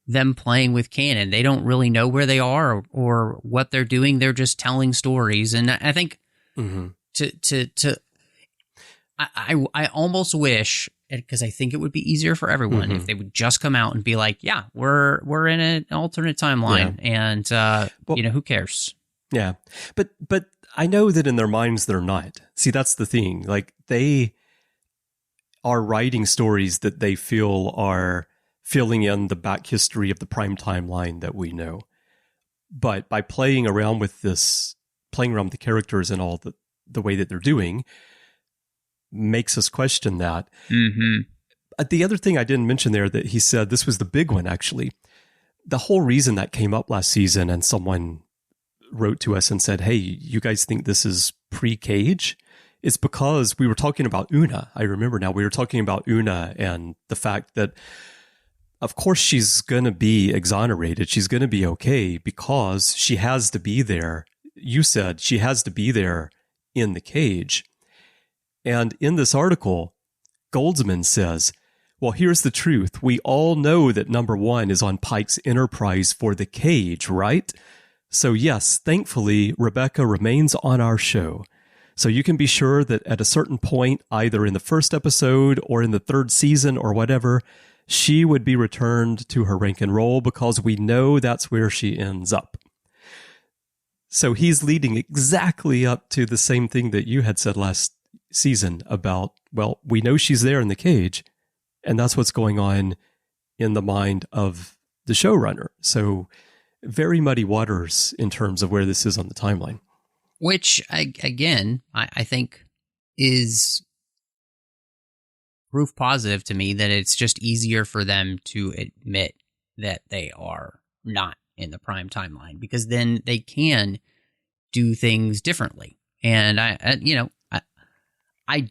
them playing with canon. They don't really know where they are or what they're doing. They're just telling stories. And I think I almost wish, because I think it would be easier for everyone if they would just come out and be like, yeah, we're in an alternate timeline, and who cares? Yeah, but I know that in their minds they're not. See, that's the thing. Like, they are writing stories that they feel are filling in the back history of the prime timeline that we know. But by playing around with the characters and all the way that they're doing, makes us question that. The other thing I didn't mention there that he said, this was the big one, actually. The whole reason that came up last season, and someone wrote to us and said, hey, you guys think this is pre-Cage is because we were talking about Una. I remember now we were talking about Una and the fact that, of course, she's going to be exonerated. She's going to be okay because she has to be there. You said she has to be there in the cage. And in this article, Goldsman says, well, here's the truth. We all know that number 1 is on Pike's Enterprise for the cage, right? So yes, thankfully, Rebecca remains on our show. So you can be sure that at a certain point, either in the first episode or in the 3rd season or whatever, she would be returned to her rank and roll because we know that's where she ends up. So he's leading exactly up to the same thing that you had said last season about, well, we know she's there in the cage, and that's what's going on in the mind of the showrunner. So very muddy waters in terms of where this is on the timeline. Which, again, I think is proof positive to me that it's just easier for them to admit that they are not in the prime timeline, because then they can do things differently. And I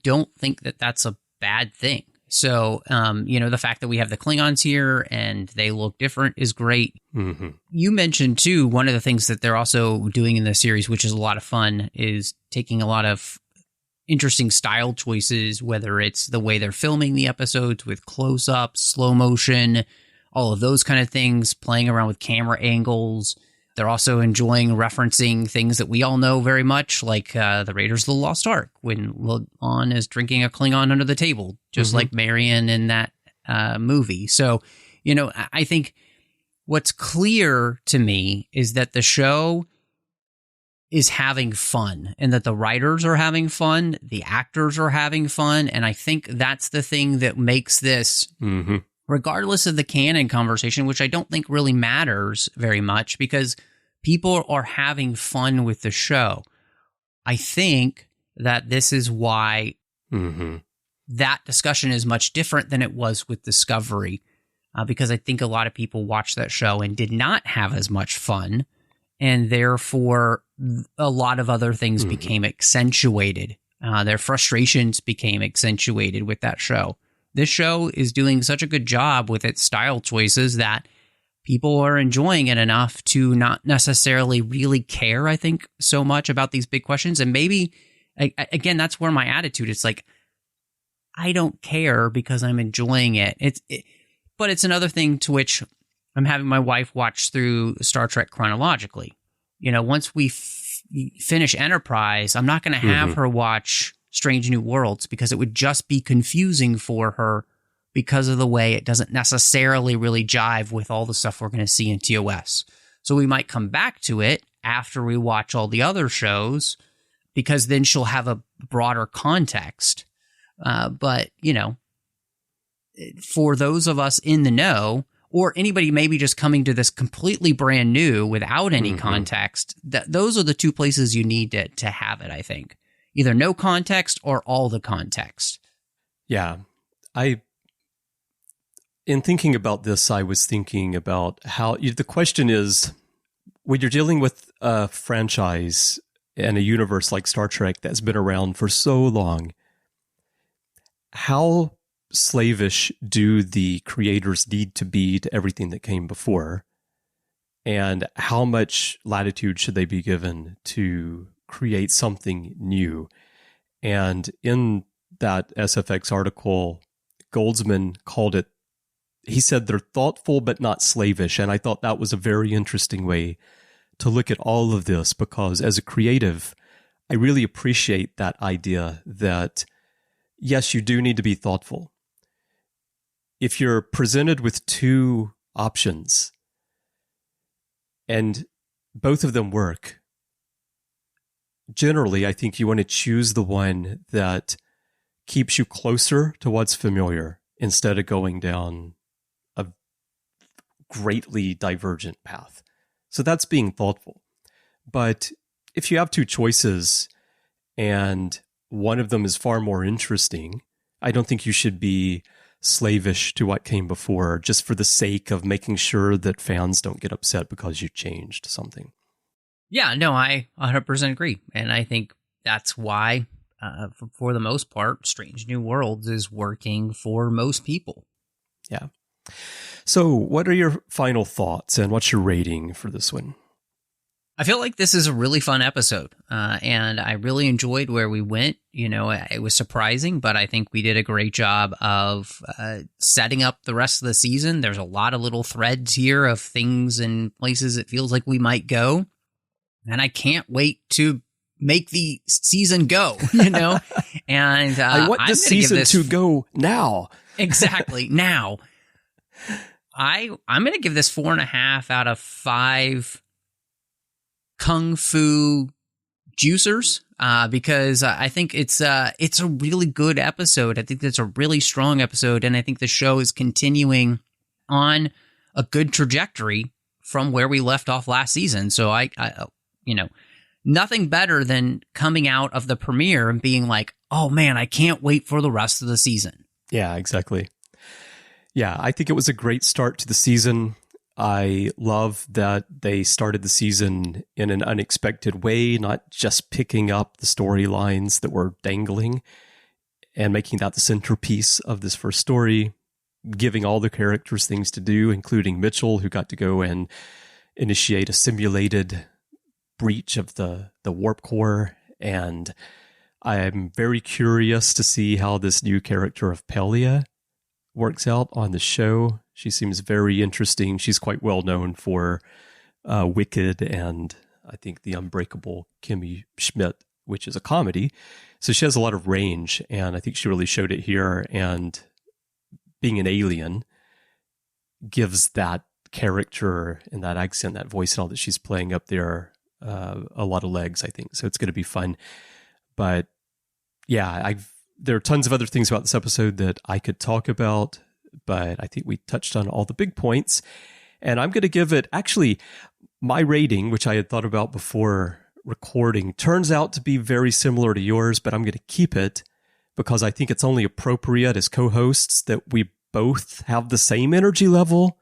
don't think that that's a bad thing. So, the fact that we have the Klingons here and they look different is great. Mm-hmm. You mentioned, too, one of the things that they're also doing in the series, which is a lot of fun, is taking a lot of interesting style choices, whether it's the way they're filming the episodes with close-ups, slow motion, all of those kind of things, playing around with camera angles. They're also enjoying referencing things that we all know very much, like the Raiders of the Lost Ark, when La'an is drinking a Klingon under the table, just like Marion in that movie. So, I think what's clear to me is that the show is having fun, and that the writers are having fun, the actors are having fun, and I think that's the thing that makes this... Mm-hmm. Regardless of the canon conversation, which I don't think really matters very much because people are having fun with the show. I think that this is why that discussion is much different than it was with Discovery, because I think a lot of people watched that show and did not have as much fun, and therefore a lot of other things became accentuated. Their frustrations became accentuated with that show. This show is doing such a good job with its style choices that people are enjoying it enough to not necessarily really care, I think, so much about these big questions. And maybe, again, that's where my attitude is like, I don't care because I'm enjoying it. But it's another thing to which I'm having my wife watch through Star Trek chronologically. Once we finish Enterprise, I'm not going to have her watch Strange New Worlds because it would just be confusing for her because of the way it doesn't necessarily really jive with all the stuff we're going to see in TOS. So we might come back to it after we watch all the other shows because then she'll have a broader context. But, for those of us in the know, or anybody maybe just coming to this completely brand new without any context, those are the two places you need to have it, I think. Either no context or all the context. Yeah. In thinking about this, I was thinking about how the question is, when you're dealing with a franchise and a universe like Star Trek that's been around for so long, how slavish do the creators need to be to everything that came before? And how much latitude should they be given to create something new? And in that SFX article, Goldsman called it, he said they're thoughtful but not slavish. And I thought that was a very interesting way to look at all of this, because as a creative, I really appreciate that idea that, yes, you do need to be thoughtful. If you're presented with two options and both of them work, generally, I think you want to choose the one that keeps you closer to what's familiar instead of going down a greatly divergent path. So that's being thoughtful. But if you have two choices and one of them is far more interesting, I don't think you should be slavish to what came before just for the sake of making sure that fans don't get upset because you changed something. Yeah, no, I 100% agree. And I think that's why, for the most part, Strange New Worlds is working for most people. Yeah. So what are your final thoughts and what's your rating for this one? I feel like this is a really fun episode, and I really enjoyed where we went. It was surprising, but I think we did a great job of setting up the rest of the season. There's a lot of little threads here of things and places it feels like we might go, and I can't wait to make the season go, And I want the season to go now. Exactly, now. I'm going to give this 4.5 out of 5 Kung Fu juicers, because I think it's a really good episode. I think it's a really strong episode, and I think the show is continuing on a good trajectory from where we left off last season. So I nothing better than coming out of the premiere and being like, oh man, I can't wait for the rest of the season. Yeah, exactly. Yeah, I think it was a great start to the season. I love that they started the season in an unexpected way, not just picking up the storylines that were dangling and making that the centerpiece of this first story, giving all the characters things to do, including Mitchell, who got to go and initiate a simulated breach of the warp core. And I'm very curious to see how this new character of Pelia works out on the show. She seems very interesting. She's quite well known for Wicked and I think The Unbreakable Kimmy Schmidt, which is a comedy. So she has a lot of range, and I think she really showed it here. And being an alien gives that character and that accent, that voice and all that she's playing up there a lot of legs, I think. So it's going to be fun. But yeah, there are tons of other things about this episode that I could talk about, but I think we touched on all the big points. And I'm going to give it, actually, my rating, which I had thought about before recording, turns out to be very similar to yours, but I'm going to keep it because I think it's only appropriate as co-hosts that we both have the same energy level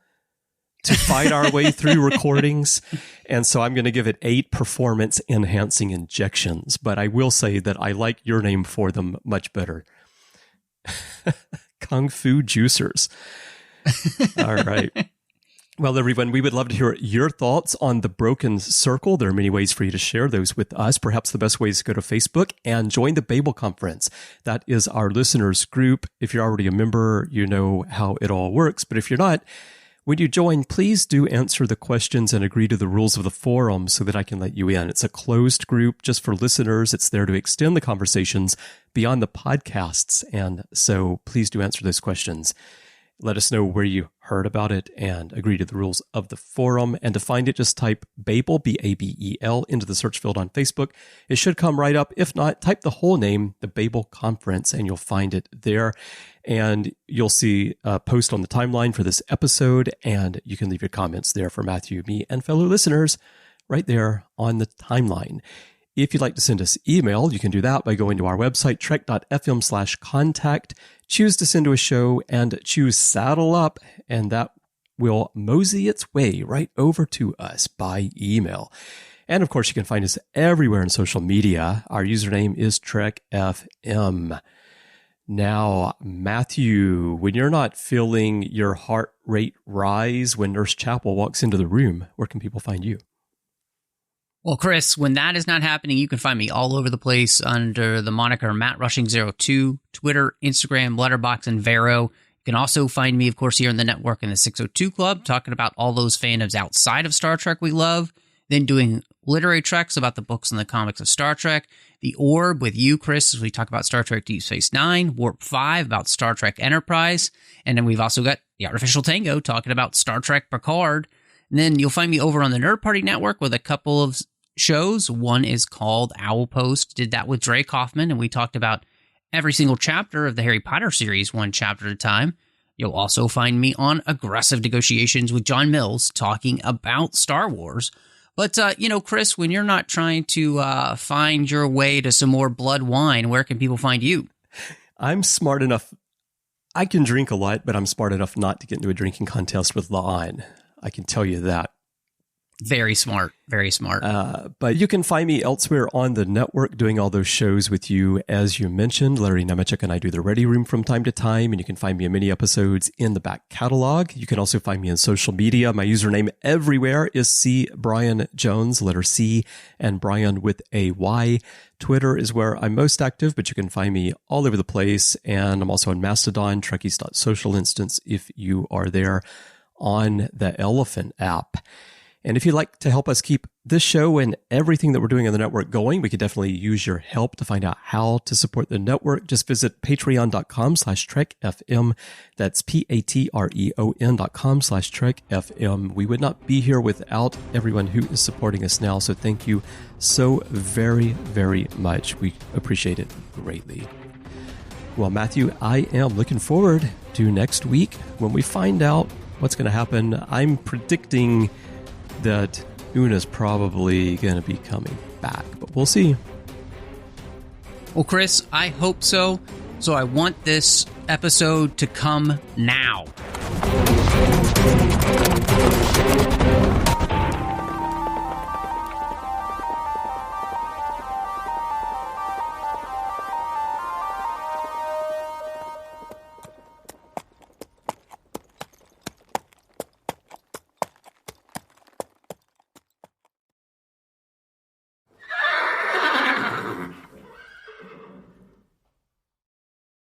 to fight our way through recordings. And so I'm going to give it 8 performance-enhancing injections. But I will say that I like your name for them much better. Kung Fu Juicers. All right. Well, everyone, we would love to hear your thoughts on the Broken Circle. There are many ways for you to share those with us. Perhaps the best way is to go to Facebook and join the Babel Conference. That is our listeners group. If you're already a member, you know how it all works. But if you're not, when you join, please do answer the questions and agree to the rules of the forum so that I can let you in. It's a closed group just for listeners. It's there to extend the conversations beyond the podcasts. And so please do answer those questions. Let us know where you heard about it and agree to the rules of the forum. And to find it, just type Babel, B-A-B-E-L, into the search field on Facebook. It should come right up. If not, type the whole name, the Babel Conference, and you'll find it there. And you'll see a post on the timeline for this episode, and you can leave your comments there for Matthew, me, and fellow listeners right there on the timeline. If you'd like to send us email, you can do that by going to our website, trek.fm/contact, choose to send to a show, and choose Saddle Up, and that will mosey its way right over to us by email. And of course, you can find us everywhere in social media. Our username is TrekFM. Now, Matthew, when you're not feeling your heart rate rise when Nurse Chapel walks into the room, where can people find you? Well, Chris, when that is not happening, you can find me all over the place under the moniker MattRushing02, Twitter, Instagram, Letterboxd, and Vero. You can also find me, of course, here in the network in the 602 Club, talking about all those fandoms outside of Star Trek we love, then doing literary treks about the books and the comics of Star Trek, The Orb with you, Chris, as we talk about Star Trek Deep Space Nine, Warp 5 about Star Trek Enterprise, and then we've also got The Artificial Tango talking about Star Trek Picard. And then you'll find me over on the Nerd Party Network with a couple of shows. One is called Owl Post, did that with Dre Kaufman, and we talked about every single chapter of the Harry Potter series, one chapter at a time. You'll also find me on Aggressive Negotiations with John Mills, talking about Star Wars. But, Chris, when you're not trying to find your way to some more blood wine, where can people find you? I'm smart enough. I can drink a lot, but I'm smart enough not to get into a drinking contest with La'an. I can tell you that. Very smart. Very smart. But you can find me elsewhere on the network doing all those shows with you. As you mentioned, Larry Nemechek and I do the Ready Room from time to time, and you can find me in many episodes in the back catalog. You can also find me on social media. My username everywhere is C. Bryan Jones, letter C, and Bryan with a Y. Twitter is where I'm most active, but you can find me all over the place. And I'm also on Mastodon, Trekkies.social instance, if you are there on the Elephant app. And if you'd like to help us keep this show and everything that we're doing on the network going, we could definitely use your help. To find out how to support the network, just visit patreon.com/TrekFM. That's patreon.com/TrekFM. We would not be here without everyone who is supporting us now. So thank you so very, very much. We appreciate it greatly. Well, Matthew, I am looking forward to next week when we find out what's going to happen. I'm predicting that Una's probably going to be coming back, but we'll see. Well, Chris, I hope so. So I want this episode to come now.